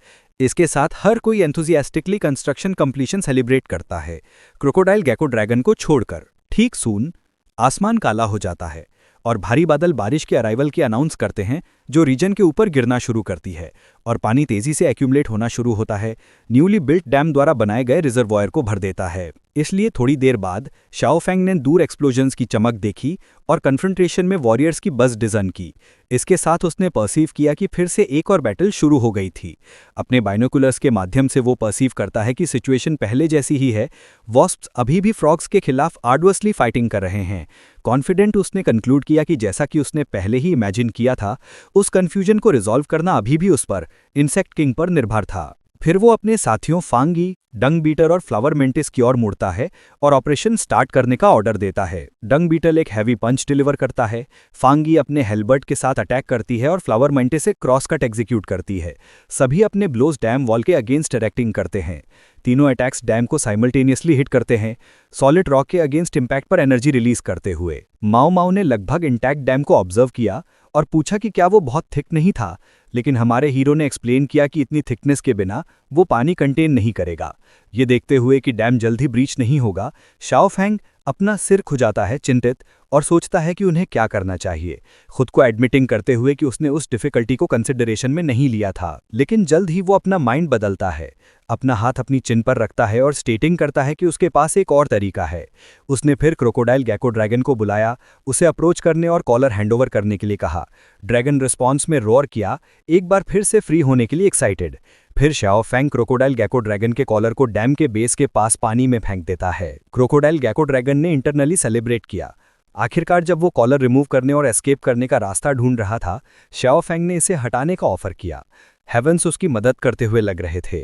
इसके साथ हर कोई एंथुजियास्टिकली कंस्ट्रक्शन कंप्लीशन सेलिब्रेट करता है, क्रोकोडाइल गैको ड्रैगन को छोड़कर। ठीक सून आसमान काला हो जाता है और भारी बादल बारिश के अराइवल की अनाउंस करते हैं, जो रीजन के ऊपर गिरना शुरू करती है और पानी तेजी से एक्यूमुलेट होना शुरू होता है। न्यूली बिल्ट डैम द्वारा बनाए गए रिजर्वॉयर को भर देता है। इसलिए थोड़ी देर बाद शाओ फैंग ने दूर एक्सप्लोजन्स की चमक देखी और कन्फ्रंटेशन में वॉरियर्स की बस डिज़न की। इसके साथ उसने परसीव किया कि फिर से एक और बैटल शुरू हो गई थी। अपने बाइनोकुलर्स के माध्यम से वो परसीव करता है कि सिचुएशन पहले जैसी ही है, वॉस्प्स अभी भी फ्रॉग्स के खिलाफ आर्डुअसली फाइटिंग कर रहे हैं। कॉन्फिडेंट उसने कंक्लूड किया कि जैसा कि उसने पहले ही इमेजिन किया था, उस कन्फ्यूजन को रिजॉल्व करना अभी भी उस पर, इंसेक्ट किंग पर निर्भर था। फिर वो अपने साथियों फांगी, डंग बीटर और फ्लावर मेंटिस की ओर मुड़ता है और ऑपरेशन स्टार्ट करने का ऑर्डर देता है। डंग बीटल एक हैवी पंच डिलीवर करता है, फांगी अपने हेलबर्ट के साथ अटैक करती है और फ्लावर मेंटिस एक क्रॉस कट एग्जीक्यूट करती है। सभी अपने ब्लोज डैम वॉल के अगेंस्ट डायरेक्टिंग करते हैं। तीनों अटैक्स डैम को साइमल्टेनियसली हिट करते हैं, सॉलिड रॉक के अगेंस्ट इम्पैक्ट पर एनर्जी रिलीज करते हुए। माओ माओ ने लगभग इंटैक्ट डैम को ऑब्जर्व किया और पूछा कि क्या वो बहुत थिक नहीं था, लेकिन हमारे हीरो ने एक्सप्लेन किया कि इतनी थिकनेस के बिना वो पानी कंटेन नहीं करेगा। ये देखते हुए कि डैम जल्द ही ब्रीच नहीं होगा, शाओ फैंग अपना सिर खुजाता है चिंतित और सोचता है कि उन्हें क्या करना चाहिए, खुद को एडमिटिंग करते हुए कि उसने उस डिफिकल्टी को कंसिडरेशन में नहीं लिया था। लेकिन जल्द ही वो अपना माइंड बदलता है, अपना हाथ अपनी चिन पर रखता है और स्टेटिंग करता है कि उसके पास एक और तरीका है। उसने फिर क्रोकोडाइल गैको ड्रैगन को बुलाया, उसे अप्रोच करने और कॉलर हैंडओवर करने के लिए कहा। ड्रैगन रिस्पॉन्स में रोर किया, एक बार फिर से फ्री होने के लिए एक्साइटेड। फिर शाओ फैंग क्रोकोडाइल गैको ड्रैगन के कॉलर को डैम के बेस के पास पानी में फेंक देता है। क्रोकोडाइल गैको ड्रैगन ने इंटरनली सेलिब्रेट किया। आखिरकार जब वो कॉलर रिमूव करने और एस्केप करने का रास्ता ढूंढ रहा था, शाओ फैंग ने इसे हटाने का ऑफर किया। हेवंस उसकी मदद करते हुए लग रहे थे।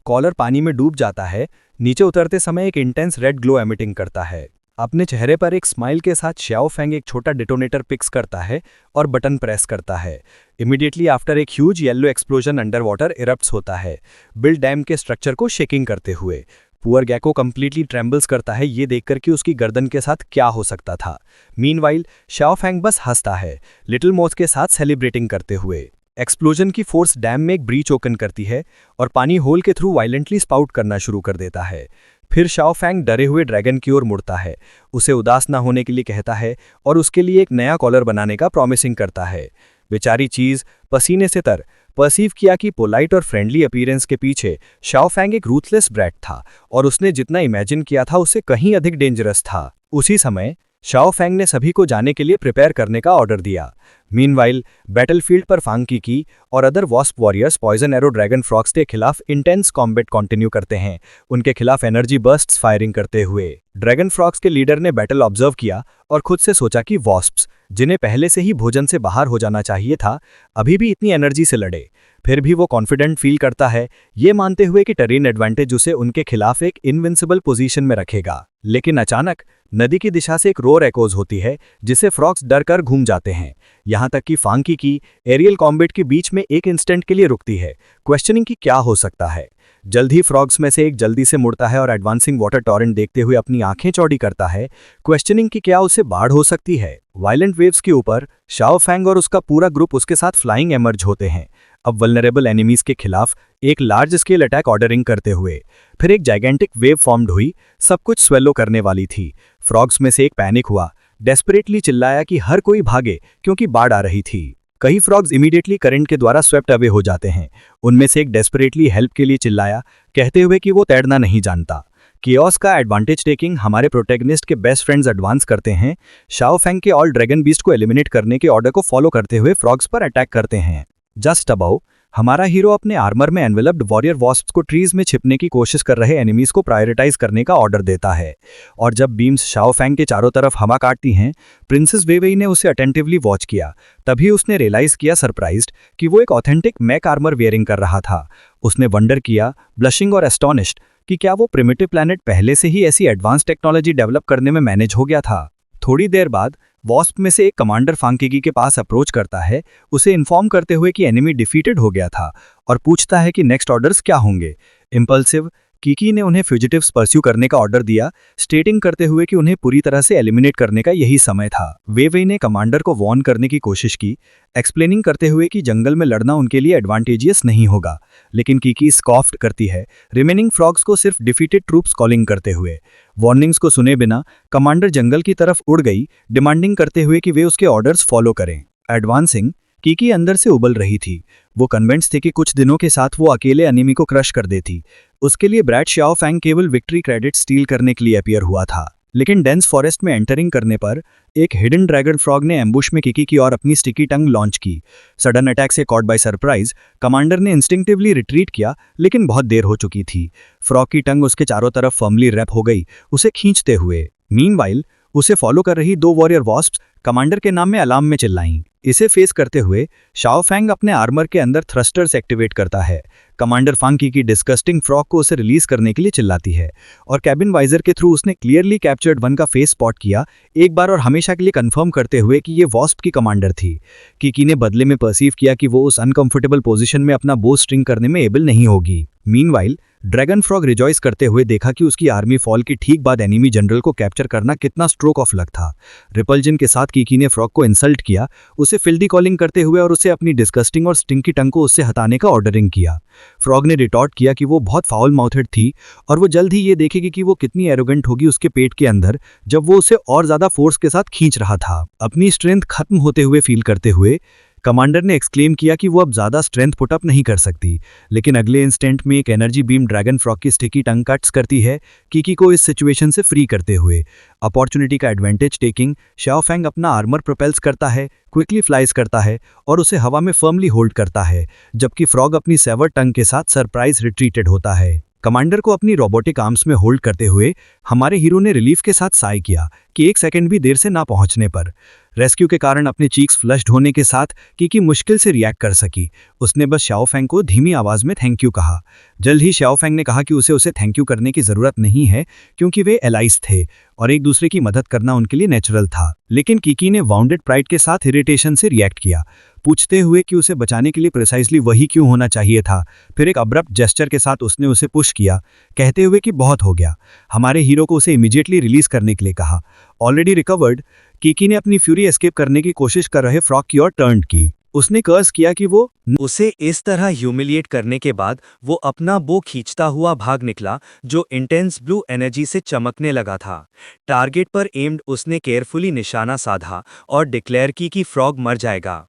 कॉलर पानी में डूब जाता है, नीचे उतरते समय एक इंटेंस रेड ग्लो एमिटिंग करता है। अपने चेहरे पर एक स्माइल के साथ शाओ फैंग एक छोटा डिटोनेटर पिक्स करता है और बटन प्रेस करता है। इमीडिएटली आफ्टर एक huge yellow explosion under water erupts होता है, बिल्ड डैम के स्ट्रक्चर को शेकिंग करते हुए। पुअर गैको कंप्लीटली ट्रेम्बल्स करता है ये देखकर कि उसकी गर्दन के साथ क्या हो सकता था। मीनवाइल शाओ फैंग बस हंसता है, लिटिल मॉस के साथ सेलिब्रेटिंग करते हुए। एक्सप्लोजन की फोर्स डैम में एक ब्रीच ओपन करती है और पानी होल के थ्रू वायलेंटली स्पाउट करना शुरू कर देता है। फिर शाओ फैंग डरे हुए ड्रैगन की ओर मुड़ता है, उसे उदास ना होने के लिए कहता है और उसके लिए एक नया कॉलर बनाने का प्रॉमिसिंग करता है। बेचारी चीज पसीने से तर परसीव किया कि पोलाइट और फ्रेंडली अपीयरेंस के पीछे शाओ फैंग एक रूथलेस ब्रैट था और उसने जितना इमेजिन किया था उससे कहीं अधिक डेंजरस था। उसी समय शाओ फैंग ने सभी को जाने के लिए प्रिपेयर करने का ऑर्डर दिया। मीनवाइल बैटलफील्ड पर फांग की और other wasp warriors poison arrow dragon frogs के खिलाफ इंटेंस कॉम्बैट कंटिन्यू करते हैं, उनके खिलाफ एनर्जी बर्स्ट्स फायरिंग करते हुए। ड्रैगन फ्रॉक्स के लीडर ने बैटल ऑब्जर्व किया और खुद से सोचा कि वॉस्प्स, जिन्हें पहले से ही भोजन से बाहर हो जाना चाहिए था, अभी भी इतनी एनर्जी से लड़े। फिर भी वो कॉन्फिडेंट फील करता है, ये मानते हुए कि टेरेन एडवांटेज उसे उनके खिलाफ एक इनविंसिबल पोजीशन में रखेगा। लेकिन अचानक नदी की दिशा से एक रोर एक्कोज होती है जिसे फ्रॉक्स डर कर घूम जाते हैं। यहां तक कि फांग की एरियल कॉम्बैट के बीच में एक इंस्टेंट के लिए रुकती है, क्वेश्चनिंग कि क्या हो सकता है। जल्द ही फ्रॉग्स में से एक जल्दी से मुड़ता है और एडवांसिंग वाटर टॉरेंट देखते हुए अपनी आंखें चौड़ी करता है, क्वेश्चनिंग कि क्या उसे बाढ़ हो सकती है। वायलेंट वेव्स के ऊपर शाओ फैंग और उसका पूरा ग्रुप उसके साथ फ्लाइंग एमर्ज होते हैं, अब वल्नरेबल एनिमीज के खिलाफ एक लार्ज स्केल अटैक ऑर्डरिंग करते हुए। फिर एक जाइगेंटिक वेव फॉर्म्ड हुई, सब कुछ स्वेलो करने वाली थी। फ्रॉग्स में से एक पैनिक हुआ, डेस्परेटली चिल्लाया कि हर कोई भागे क्योंकि बाढ़ आ रही थी। कई फ्रॉग्स इमीडिएटली करंट के द्वारा स्वेप्ट अवे हो जाते हैं। उनमें से एक डेस्परेटली हेल्प के लिए चिल्लाया, कहते हुए कि वो तैरना नहीं जानता। कियोस का एडवांटेज टेकिंग हमारे प्रोटैगनिस्ट के बेस्ट फ्रेंड्स एडवांस करते हैं। शाओ फैंग के ऑल ड्रैगन बीस्ट को एलिमिनेट करने के ऑर्डर को फॉलो करते हुए फ्रॉग्स पर अटैक करते हैं। जस्ट अबाउ हमारा हीरो अपने आर्मर में एनवेलप्ड वॉरियर वॉस्प्स को ट्रीज में छिपने की कोशिश कर रहे एनिमीज को प्रायोरिटाइज करने का ऑर्डर देता है। और जब बीम्स शाओ फैंग के चारों तरफ हवा काटती हैं, प्रिंसेस वेइवेई ने उसे अटेंटिवली वॉच किया। तभी उसने रियलाइज किया सरप्राइज्ड कि वो एक ऑथेंटिक मैक आर्मर वेयरिंग कर रहा था। उसने वंडर किया, ब्लशिंग और एस्टोनिश्ड, कि क्या वो प्रिमिटिव प्लैनेट पहले से ही ऐसी एडवांस टेक्नोलॉजी डेवलप करने में मैनेज हो गया था। थोड़ी देर बाद वॉस्प में से एक कमांडर फांकेगी के पास अप्रोच करता है, उसे इन्फॉर्म करते हुए कि एनिमी डिफीटेड हो गया था और पूछता है कि नेक्स्ट ऑर्डर्स क्या होंगे। इंपल्सिव कीकी ने उन्हें फ्यूजिटिव्स परस्यू करने का ऑर्डर दिया, स्टेटिंग करते हुए कि उन्हें पूरी तरह से एलिमिनेट करने का यही समय था। वेइवेई ने कमांडर को वॉर्न करने की कोशिश की, एक्सप्लेनिंग करते हुए कि जंगल में लड़ना उनके लिए एडवांटेजियस नहीं होगा, लेकिन कीकी स्कॉफ्ड करती है, रिमेनिंग फ्रॉग्स को सिर्फ डिफीटेड ट्रूप्स कॉलिंग करते हुए। वार्निंग्स को सुने बिना कमांडर जंगल की तरफ उड़ गई, डिमांडिंग करते हुए कि वे उसके ऑर्डर्स फॉलो करें। एडवांसिंग कीकी अंदर से उबल रही थी, वो कन्विंस थे कि कुछ दिनों के साथ वो अकेले एनिमी को क्रश कर देती। उसके लिए ब्रैड शाओ फैंग केवल विक्ट्री क्रेडिट स्टील करने के लिए अपीयर हुआ था। लेकिन डेंस फॉरेस्ट में एंटरिंग करने पर एक हिडन ड्रैगन फ्रॉग ने एम्बुश में कीकी की और अपनी स्टिकी टंग लॉन्च की। सडन अटैक से कॉट बाय सरप्राइज कमांडर ने इंस्टिंक्टिवली रिट्रीट किया, लेकिन बहुत देर हो चुकी थी। फ्रॉग की टंग उसके चारों तरफ फर्मली रैप हो गई, उसे खींचते हुए। मीनवाइल उसे फॉलो कर रही 2 वॉरियर वॉस्प्स कमांडर के नाम में अलार्म में चिल्लाईं। इसे फेस करते हुए शाओ फैंग अपने आर्मर के अंदर थ्रस्टर्स एक्टिवेट करता है। कमांडर फांकी की डिस्गस्टिंग फ्रॉग को उसे रिलीज करने के लिए चिल्लाती है और कैबिन वाइजर के थ्रू उसने क्लियरली कैप्चर्ड वन का फेस स्पॉट किया, एक बार और हमेशा के लिए कंफर्म करते हुए कि ये वॉस्प की कमांडर थी। कीकी ने बदले में परसीव किया कि वो उस अनकंफर्टेबल पोजीशन में अपना बो स्ट्रिंग करने में एबल नहीं होगी। मीनवाइल ड्रैगन फ्रॉग रिजॉइस करते हुए देखा कि उसकी आर्मी फॉल के ठीक बाद एनिमी जनरल को कैप्चर करना कितना स्ट्रोक ऑफ लक था। रिपल्जन के साथ कीकी ने फ्रॉग को इंसल्ट किया, उसे फिल्दी कॉलिंग करते हुए और उसे अपनी डिस्गस्टिंग और स्टिंकी टंग को उससे हटाने का ऑर्डरिंग किया। फ्रॉग ने रिटॉर्ट किया कि वो बहुत फाउल माउथेड थी और वो जल्द ही ये देखेगी कि वो कितनी एरोगेंट होगी उसके पेट के अंदर जब वो उसे और ज्यादा फोर्स के साथ खींच रहा था। अपनी स्ट्रेंथ खत्म होते हुए फील करते हुए कमांडर ने एक्सक्लेम किया कि वो अब ज्यादा स्ट्रेंथ पुटअप नहीं कर सकती, लेकिन अगले इंस्टेंट में एक एनर्जी बीम ड्रैगन फ्रॉग की स्टिकी टंग कट्स करती है कीकी को इस सिचुएशन से फ्री करते हुए। अपॉर्चुनिटी का एडवांटेज टेकिंग शाओ फैंग अपना आर्मर प्रोपेल्स करता है, क्विकली फ्लाइज करता है और उसे हवा में फर्मली होल्ड करता है, जबकि फ्रॉग अपनी सेवर टंग के साथ सरप्राइज रिट्रीटेड होता है। कमांडर को अपनी रोबोटिक आर्म्स में होल्ड करते हुए हमारे हीरो ने रिलीफ के साथ साई किया कि एक सेकंड भी देर से ना पहुंचने पर। रेस्क्यू के कारण अपने चीक्स फ्लश्ड होने के साथ कीकी मुश्किल से रिएक्ट कर सकी। उसने बस शाओ फैंग को धीमी आवाज में थैंक यू कहा। जल्द ही शाओ फैंग ने कहा कि उसे थैंक यू करने की जरूरत नहीं है क्योंकि वे एलाइज थे और एक दूसरे की मदद करना उनके लिए नेचुरल था। लेकिन कीकी ने वाउंडेड प्राइड के साथ इरिटेशन से रिएक्ट किया, पूछते हुए कि उसे बचाने के लिए प्रिसाइजली वही क्यों होना चाहिए था। फिर एक अब्रप्ट जेस्चर के साथ उसने उसे पुश किया, कहते हुए कि बहुत हो गया। हमारे हीरो को उसे इमीडिएटली रिलीज करने के लिए कहा। ऑलरेडी रिकवर्ड कीकी ने अपनी फ्यूरी एस्केप करने की कोशिश कर रहे फ्रॉग की ओर टर्न की। उसने कर्स किया कि वो उसे इस तरह ह्यूमिलिएट करने के बाद वो अपना बो खींचता हुआ भाग निकला, जो इंटेंस ब्लू एनर्जी से चमकने लगा था। टारगेट पर एम्ड उसने केयरफुली निशाना साधा और डिक्लेयर की कि फ्रॉग मर जाएगा।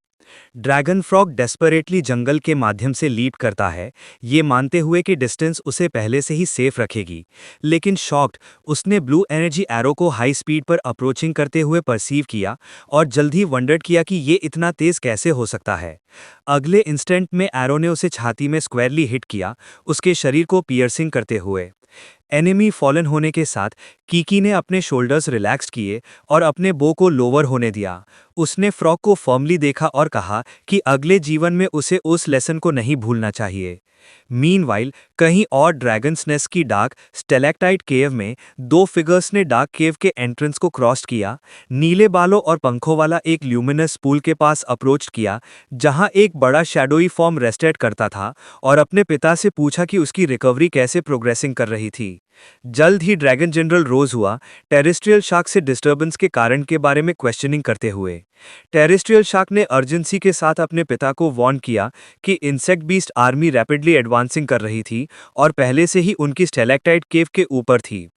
ड्रैगन फ्रॉग डेस्परेटली जंगल के माध्यम से लीप करता है, ये मानते हुए कि डिस्टेंस उसे पहले से ही सेफ रखेगी। लेकिन शॉक्ड उसने ब्लू एनर्जी एरो को हाई स्पीड पर अप्रोचिंग करते हुए परसीव किया और जल्द ही वंडर्ड किया कि ये इतना तेज कैसे हो सकता है। अगले इंस्टेंट में एरो ने उसे छाती में स्क्वायरली हिट किया, उसके शरीर को पियर्सिंग करते हुए। एनिमी फॉलन होने के साथ कीकी ने अपने शोल्डर्स रिलैक्स किए और अपने बो को लोअर होने दिया। उसने फ्रॉग को फर्मली देखा और कहा कि अगले जीवन में उसे उस लेसन को नहीं भूलना चाहिए। मीनवाइल कहीं और ड्रैगन्स नेस्ट की डार्क स्टेलेक्टाइट केव में दो फिगर्स ने डार्क केव के एंट्रेंस को क्रॉस किया। नीले बालों और पंखों वाला एक ल्यूमिनस पूल के पास अप्रोच किया, जहां एक बड़ा शैडोई फॉर्म रेस्टेड करता था, और अपने पिता से पूछा कि उसकी रिकवरी कैसे प्रोग्रेसिंग कर रही थी। जल्द ही ड्रैगन जनरल रोज हुआ, टेरेस्ट्रियल शार्क से डिस्टर्बेंस के कारण के बारे में क्वेश्चनिंग करते हुए। टेरेस्ट्रियल शार्क ने अर्जेंसी के साथ अपने पिता को वार्न किया कि insect beast army rapidly advancing कर रही थी और पहले से ही उनकी स्टेलेक्टाइट केव के ऊपर थी।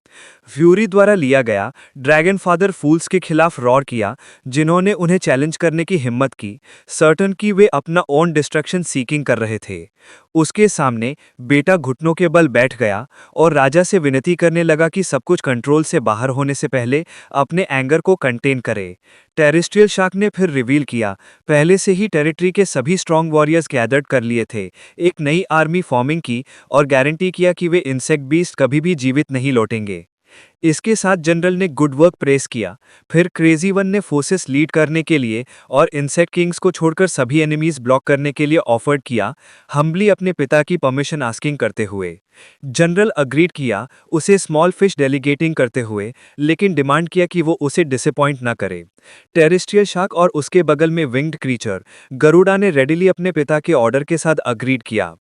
फ्यूरी द्वारा लिया गया ड्रैगन फादर फूल्स के खिलाफ रॉर किया, जिन्होंने उन्हें चैलेंज करने की हिम्मत की, सर्टन कि वे अपना ओन डिस्ट्रक्शन सीकिंग कर रहे थे। उसके सामने बेटा घुटनों के बल बैठ गया और राजा से विनती करने लगा कि सब कुछ कंट्रोल से बाहर होने से पहले अपने एंगर को कंटेन करे। टेरेस्ट्रियल शार्क ने फिर रिवील किया, पहले से ही टेरिटरी के सभी स्ट्रॉन्ग वॉरियर्स गैदर्ड कर लिए थे, एक नई आर्मी फॉर्मिंग की और गारंटी किया कि वे इंसेक्ट बीस्ट कभी भी जीवित नहीं लौटेंगे। इसके साथ जनरल ने गुड वर्क प्रेस किया। फिर क्रेजी वन ने फोर्सेस लीड करने के लिए और इंसेक्ट किंग्स को छोड़कर सभी एनिमीज ब्लॉक करने के लिए ऑफर्ड किया, हम्बली अपने पिता की परमिशन आस्किंग करते हुए। जनरल अग्रीड किया, उसे स्मॉल फिश डेलीगेटिंग करते हुए, लेकिन डिमांड किया कि वो उसे डिसअपॉइंट ना करे। टेरेस्ट्रियल शार्क और उसके बगल में विंग्ड क्रीचर गरुड़ा ने रेडिली अपने पिता के ऑर्डर के साथ अग्रीड किया।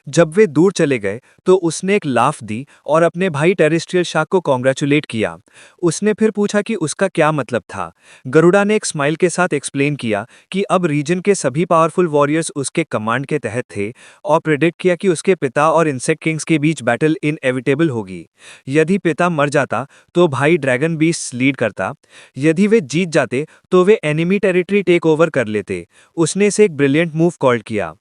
जब वे दूर चले गए तो उसने एक लाफ दी और अपने भाई टेरेस्ट्रियल शार्क को कॉन्ग्रेचुलेट किया। उसने फिर पूछा कि उसका क्या मतलब था। गरुड़ा ने एक स्माइल के साथ एक्सप्लेन किया कि अब रीजन के सभी पावरफुल वॉरियर्स उसके कमांड के तहत थे, और प्रेडिक्ट किया कि उसके पिता और इंसेक्ट किंग्स के बीच बैटल इनएविटेबल होगी। यदि पिता मर जाता तो भाई ड्रैगन बीस्ट लीड करता, यदि वे जीत जाते तो वे एनिमी टेरिटरी टेक ओवर कर लेते। उसने इसे एक ब्रिलियंट मूव कॉल्ड किया।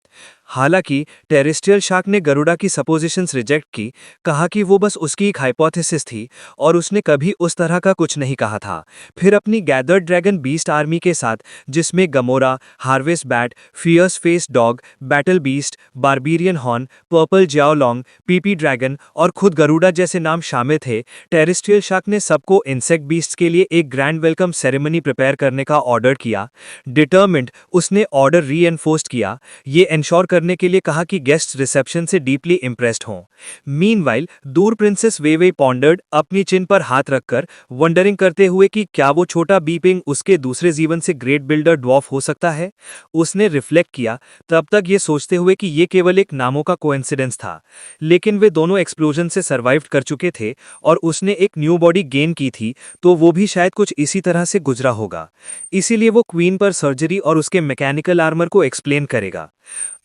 हालांकि टेरेस्ट्रियल शार्क ने गरुड़ा की सपोजिशंस रिजेक्ट की, कहा कि वो बस उसकी एक हाइपोथेसिस थी और उसने कभी उस तरह का कुछ नहीं कहा था। फिर अपनी गैदर्ड ड्रैगन बीस्ट आर्मी के साथ, जिसमें Gamora, harvest bat, fierce face dog, battle beast, barbarian horn, purple Jiaolong, PP dragon और खुद गरुड़ा जैसे नाम शामिल थे, टेरेस्ट्रियल शार्क ने सबको इंसेक्ट बीस्ट के लिए एक ग्रैंड वेलकम सेरेमनी प्रिपेयर करने का ऑर्डर किया। डिटर्मिन्ड उसने ऑर्डर रीएनफोर्स किया, ये इंश्योर करने के लिए कहा कि गेस्ट रिसेप्शन से डीपली इम्प्रेस्ड हों। मीनवाइल दूर प्रिंसेस वेइवेई पॉन्डर्ड, अपनी चिन पर हाथ रखकर वंडरिंग करते हुए कि क्या वो छोटा बी पिंग उसके दूसरे जीवन से ग्रेट बिल्डर ड्वार्फ हो सकता है। उसने रिफ्लेक्ट किया, तब तक ये सोचते हुए कि ये केवल एक नामों का कोइंसिडेंस था, लेकिन वे दोनों एक्सप्लोजन से सर्वाइव कर चुके थे और उसने एक न्यू बॉडी गेन की थी, तो वो भी शायद कुछ इसी तरह से गुजरा होगा। इसीलिए वो क्वीन पर सर्जरी और उसके मैकेनिकल आर्मर को एक्सप्लेन करेगा।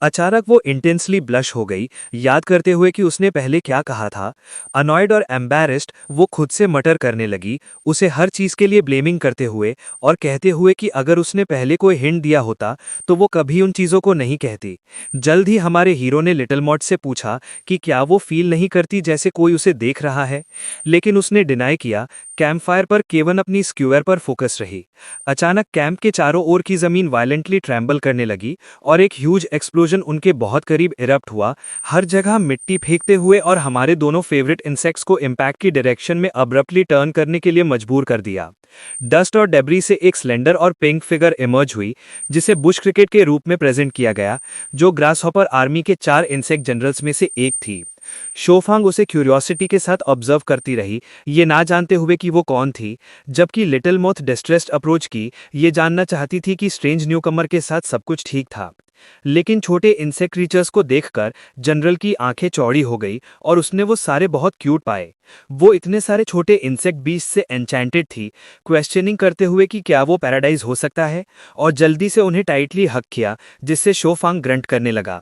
अचानक वो इंटेंसली ब्लश हो गई, याद करते हुए कि उसने पहले क्या कहा था। अनॉयड और एम्बैरेस्ड वो खुद से मटर करने लगी, उसे हर चीज के लिए ब्लेमिंग करते हुए और कहते हुए कि अगर उसने पहले कोई हिंट दिया होता तो वो कभी उन चीजों को नहीं कहती। जल्द ही हमारे हीरो ने लिटिल मॉड से पूछा कि क्या वो फील नहीं करती जैसे कोई उसे देख रहा है, लेकिन उसने डिनाई किया। कैंप फायर पर केवन अपनी स्क्यूअर पर फोकस रही। अचानक कैंप के चारों ओर की जमीन वायलेंटली ट्रैम्बल करने लगी और एक ह्यूज एक्सप्लोजन उनके बहुत करीब इरप्ट हुआ, हर जगह मिट्टी फेंकते हुए और हमारे दोनों फेवरेट इंसेक्ट्स को इम्पैक्ट की डायरेक्शन में अब्रप्टली टर्न करने के लिए मजबूर कर दिया। डस्ट और डेब्री से एक स्लेंडर और पिंक फिगर इमर्ज हुई, जिसे बुश क्रिकेट के रूप में प्रेजेंट किया गया, जो ग्रासहॉपर आर्मी के 4 इंसेक्ट जनरल्स में से एक थी। शोफांग उसे क्यूरियोसिटी के साथ ऑब्जर्व करती रही, ये ना जानते हुए कि वो कौन थी, जबकि लिटिल मॉथ डिस्ट्रेस्ड अप्रोच की, ये जानना चाहती थी कि स्ट्रेंज न्यूकमर के साथ सब कुछ ठीक था। लेकिन छोटे इंसेक्ट क्रीचर्स को देखकर जनरल की आंखें चौड़ी हो गई और उसने वो सारे बहुत क्यूट पाए। वो इतने सारे छोटे इंसेक्ट बीस्ट से एन्चेंटेड थी, क्वेश्चनिंग करते हुए कि क्या वो पैराडाइज हो सकता है, और जल्दी से उन्हें टाइटली हग किया, जिससे शोफांग ग्रंट करने लगा।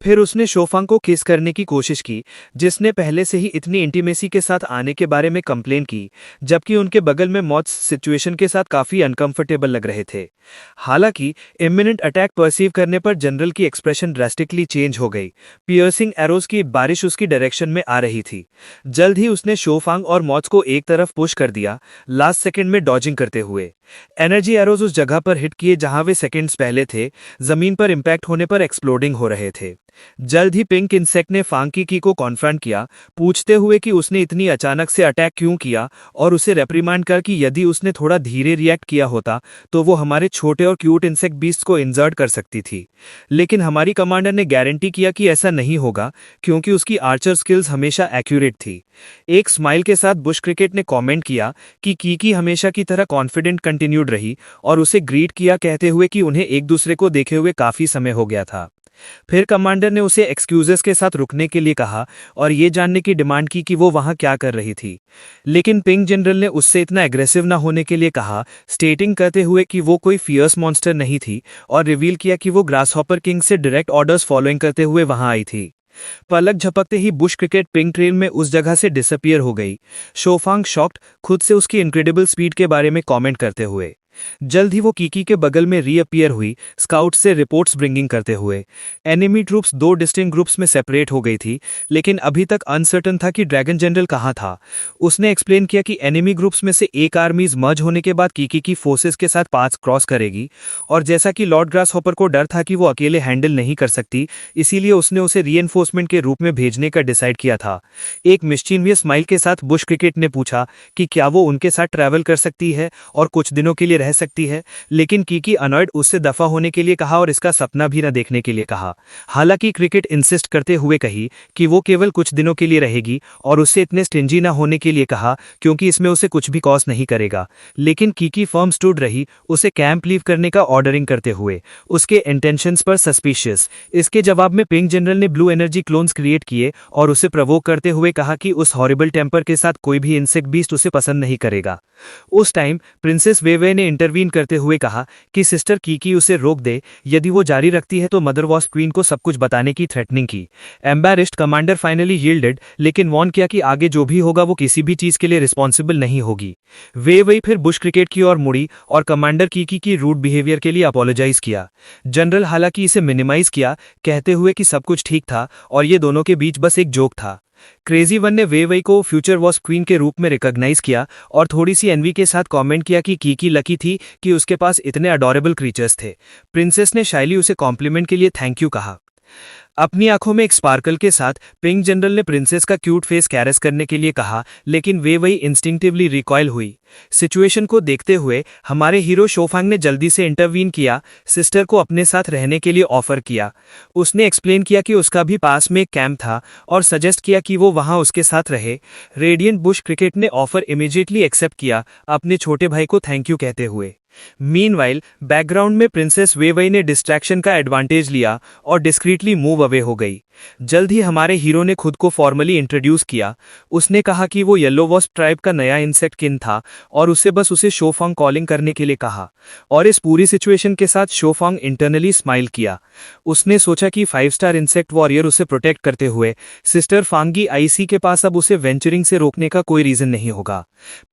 फिर उसने शोफांग को किस करने की कोशिश की, जिसने पहले से ही इतनी इंटीमेसी के साथ आने के बारे में कंप्लेन की, जबकि उनके बगल में मॉथ्स सिचुएशन के साथ काफी अनकंफर्टेबल लग रहे थे। हालांकि इमिनेंट अटैक परसीव करने पर जनरल की एक्सप्रेशन ड्रास्टिकली चेंज हो गई। पियर्सिंग एरोज की बारिश उसकी डायरेक्शन में आ रही थी। जल्द ही उसने शोफांग और मॉथ्स को एक तरफ पुश कर दिया, लास्ट सेकेंड में डॉजिंग करते हुए। एनर्जी एरोज उस जगह पर हिट किए जहां वे सेकेंड्स पहले थे, जमीन पर इंपैक्ट होने पर एक्सप्लोडिंग हो रहे थे। जल्द ही पिंक इंसेक्ट ने फांकी की को कॉन्फ्रंट किया, पूछते हुए कि उसने इतनी अचानक से अटैक क्यों किया, और उसे रेप्रिमांड कर कि यदि उसने थोड़ा धीरे रिएक्ट किया होता तो वो हमारे छोटे और क्यूट इंसेक्ट बीस्ट को इंजर्ट कर सकती थी। लेकिन हमारी कमांडर ने गारंटी किया कि ऐसा नहीं होगा, क्योंकि उसकी आर्चर स्किल्स हमेशा एक्यूरेट थी। एक स्माइल के साथ बुश क्रिकेट ने कॉमेंट किया कि कीकी हमेशा की तरह कॉन्फिडेंट कंटिन्यूड रही, और उसे ग्रीट किया कहते हुए कि उन्हें एक दूसरे को देखे हुए काफी समय हो गया था। फिर कमांडर ने उसे एक्सक्यूजेस के साथ रुकने के लिए कहा और ये जानने की डिमांड की कि वो वहां क्या कर रही थी, लेकिन पिंक जनरल ने उससे इतना एग्रेसिव ना होने के लिए कहा, स्टेटिंग करते हुए कि वो कोई फियर्स मॉन्स्टर नहीं थी, और रिवील किया कि वो ग्रासहॉपर किंग से डायरेक्ट ऑर्डर्स फॉलोइंग करते हुए वहां आई थी। पलक झपकते ही बुश क्रिकेट पिंक ट्रेल में उस जगह से डिसअपियर हो गई, शोफांग शॉक्ड, खुद से उसकी इनक्रेडिबल स्पीड के बारे में कमेंट करते हुए। जल्द ही वो कीकी के बगल में रीअपियर हुई, स्काउट से रिपोर्ट्स ब्रिंगिंग करते हुए। एनिमी ट्रूप्स 2 डिस्टिंक्ट ग्रुप्स में सेपरेट हो गई थी, लेकिन अभी तक अनसर्टन था कि ड्रैगन जनरल कहाँ था। उसने एक्सप्लेन किया कि एनिमी ग्रुप्स में से एक आर्मीज मर्ज होने के बाद कीकी की फोर्सेस के साथ पाथ क्रॉस करेगी, और जैसा कि लॉर्ड ग्रासहॉपर को डर था कि वो अकेले हैंडल नहीं कर सकती, इसीलिए उसने उसे रीएनफोर्समेंट के रूप में भेजने का डिसाइड किया था। एक मिस्चीवियस स्माइल के साथ बुश क्रिकेट ने पूछा कि क्या वो उनके साथ ट्रैवल कर सकती है और कुछ दिनों के लिए रह सकती है, लेकिन कीकी अनॉयड उससे दफा होने के लिए कहा और इसका सपना भी न देखने के लिए कहा। हालांकि क्रिकेट इंसिस्ट करते हुए कही कि वो केवल कुछ दिनों के लिए रहेगी और उससे इतने स्टिंजी न होने के लिए कहा, क्योंकि इसमें उसे कुछ भी कॉस्ट नहीं करेगा। लेकिन कीकी फर्म स्टूड रही, उसे कैंप लीव करने का ऑर्डरिंग करते हुए, उसके इंटेंशंस पर सस्पिशियस। इसके जवाब में पिंक जनरल ने ब्लू एनर्जी क्लोन्स क्रिएट किए और उसे प्रवोक करते हुए कहा कि उस हॉरिबल टेम्पर के साथ कोई भी इंसेक्ट बीस्ट उसे पसंद नहीं करेगा। उस टाइम प्रिंसेस वेवे ने इंटरवीन करते हुए कहा कि सिस्टर कीकी उसे रोक दे, यदि वो जारी रखती है तो मदर वॉस्प क्वीन को सब कुछ बताने की थ्रेटनिंग की। एम्बैरेस्ड कमांडर फाइनली यील्डेड, लेकिन वॉर्न किया कि आगे जो भी होगा वो किसी भी चीज के लिए रिस्पॉन्सिबल नहीं होगी। वेवे फिर बुश क्रिकेट की ओर मुड़ी और कमांडर कीकी की रूड बिहेवियर के लिए अपोलोजाइज किया। जनरल हालांकि इसे मिनिमाइज किया, कहते हुए कि सब कुछ ठीक था और ये दोनों के बीच बस एक जोक था। क्रेजी वन ने वेवई को फ्यूचर वॉस्प क्वीन के रूप में रिकॉग्नाइज किया और थोड़ी सी एनवी के साथ कमेंट किया कि कीकी लकी थी कि उसके पास इतने अडोरेबल क्रीचर्स थे। प्रिंसेस ने शाइली उसे कॉम्प्लीमेंट के लिए थैंक यू कहा। अपनी आंखों में एक स्पार्कल के साथ पिंक जनरल ने प्रिंसेस का क्यूट फेस कैरेस करने के लिए कहा, लेकिन वे वही इंस्टिंक्टिवली रिकॉयल हुई। सिचुएशन को देखते हुए हमारे हीरो शोफांग ने जल्दी से इंटरवीन किया, सिस्टर को अपने साथ रहने के लिए ऑफर किया। उसने एक्सप्लेन किया कि उसका भी पास में एक कैंप था और सजेस्ट किया कि वो वहां उसके साथ रहे। रेडियंट बुश क्रिकेट ने ऑफर इमीडिएटली एक्सेप्ट किया, अपने छोटे भाई को थैंक यू कहते हुए। मीनवाइल बैकग्राउंड में प्रिंसेस वेवई ने डिस्ट्रैक्शन का एडवांटेज लिया और डिस्क्रीटली मूव अवे हो गई। जल्द ही हमारे हीरो ने खुद को फॉर्मली इंट्रोड्यूस किया। उसने कहा कि वो येलो वॉस्प ट्राइब का नया इंसेक्ट किन था और उसे शोफांग कॉलिंग करने के लिए कहा। और इस पूरी सिचुएशन के साथ शोफांग इंटरनली स्माइल किया। उसने सोचा कि 5 स्टार इंसेक्ट वॉरियर उसे प्रोटेक्ट करते हुए सिस्टर फांगी आईसी के पास अब उसे वेंचरिंग से रोकने का कोई रीजन नहीं होगा।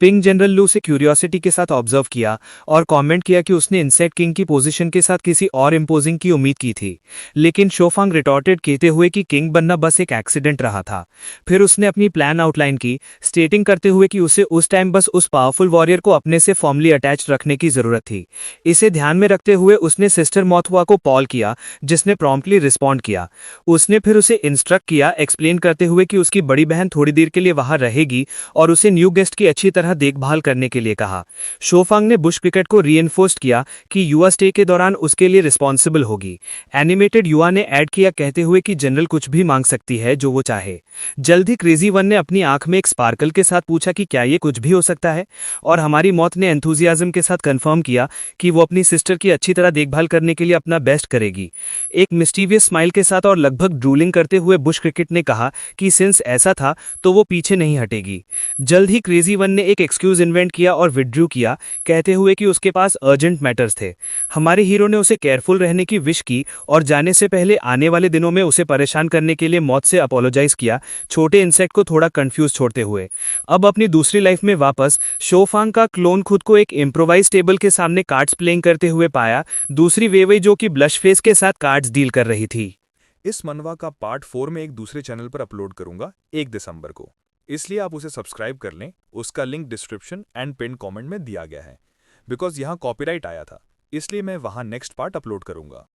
पिंक जनरल लू से क्यूरियोसिटी के साथ ऑब्जर्व किया और कमेंट किया कि उसने इंसेक्ट किंग की पोजीशन के साथ किसी और इंपोजिंग की उम्मीद की थी, लेकिन शोफांग रिटॉर्टेड कहते हुए कि किंग बनना बस एक एक्सीडेंट रहा था। फिर उसने अपनी प्लान आउटलाइन की, स्टेटिंग करते हुए कि उसे उस टाइम बस उस पावरफुल वॉरियर को अपने से फॉर्मली अटैच रखने की जरूरत थी। इसे ध्यान में रखते हुए उसने सिस्टर मॉथवा को कॉल किया, जिसने प्रॉम्प्टली रिस्पॉन्ड किया। उसने फिर उसे इंस्ट्रक्ट किया, एक्सप्लेन करते हुए कि उसकी बड़ी बहन थोड़ी देर के लिए वहां रहेगी और उसे न्यू गेस्ट की अच्छी तरह देखभाल करने के लिए कहा। शोफांग ने बुश क्रिकेट को रीइंफोर्स किया कि युवा स्टे के दौरान उसके लिए रिस्पॉन्सिबल होगी। एनिमेटेड युवा ने ऐड किया, कहते हुए कि जनरल कुछ भी मांग सकती है जो वो चाहे। जल्द ही क्रेजी वन ने अपनी आंख में एक स्पार्कल के साथ पूछा कि क्या ये कुछ भी हो सकता है, और हमारी मौत ने एंथुजियाज्म के साथ कंफर्म किया कि वो अपनी सिस्टर की अच्छी तरह देखभाल करने के लिए अपना बेस्ट करेगी। एक मिस्टीवियस स्माइल के साथ और लगभग ड्रूलिंग करते हुए बुश क्रिकेट ने कहा कि सिंस ऐसा था तो वो पीछे नहीं हटेगी। जल्द ही क्रेजी वन ने एक एक्सक्यूज इन्वेंट किया और विड्रू किया, कहते हुए कि उसके पास अर्जेंट मैटर्स थे। हमारे हीरो ने उसे केयरफुल रहने की विश की और जाने से पहले आने वाले दिनों में उसे परेशान करने के लिए मौत से अपोलोजाइज किया, छोटे इंसेक्ट को थोड़ा कंफ्यूज छोड़ते हुए। अब अपनी दूसरी लाइफ में वापस शोफांग का क्लोन खुद को एक इम्प्रोवाइज टेबल के सामने कार्ड्स प्लेइंग करते हुए पाया, दूसरी वेवई जो कि ब्लश फेस के साथ कार्ड्स डील कर रही थी। इस मनवा का पार्ट 4 में एक दूसरे चैनल पर अपलोड करूंगा 1 दिसंबर को, इसलिए आप उसे सब्सक्राइब कर लें। उसका link description and pin comment में दिया गया है। बिकॉज यहाँ कॉपीराइट आया था, इसलिए मैं वहाँ नेक्स्ट पार्ट अपलोड करूंगा।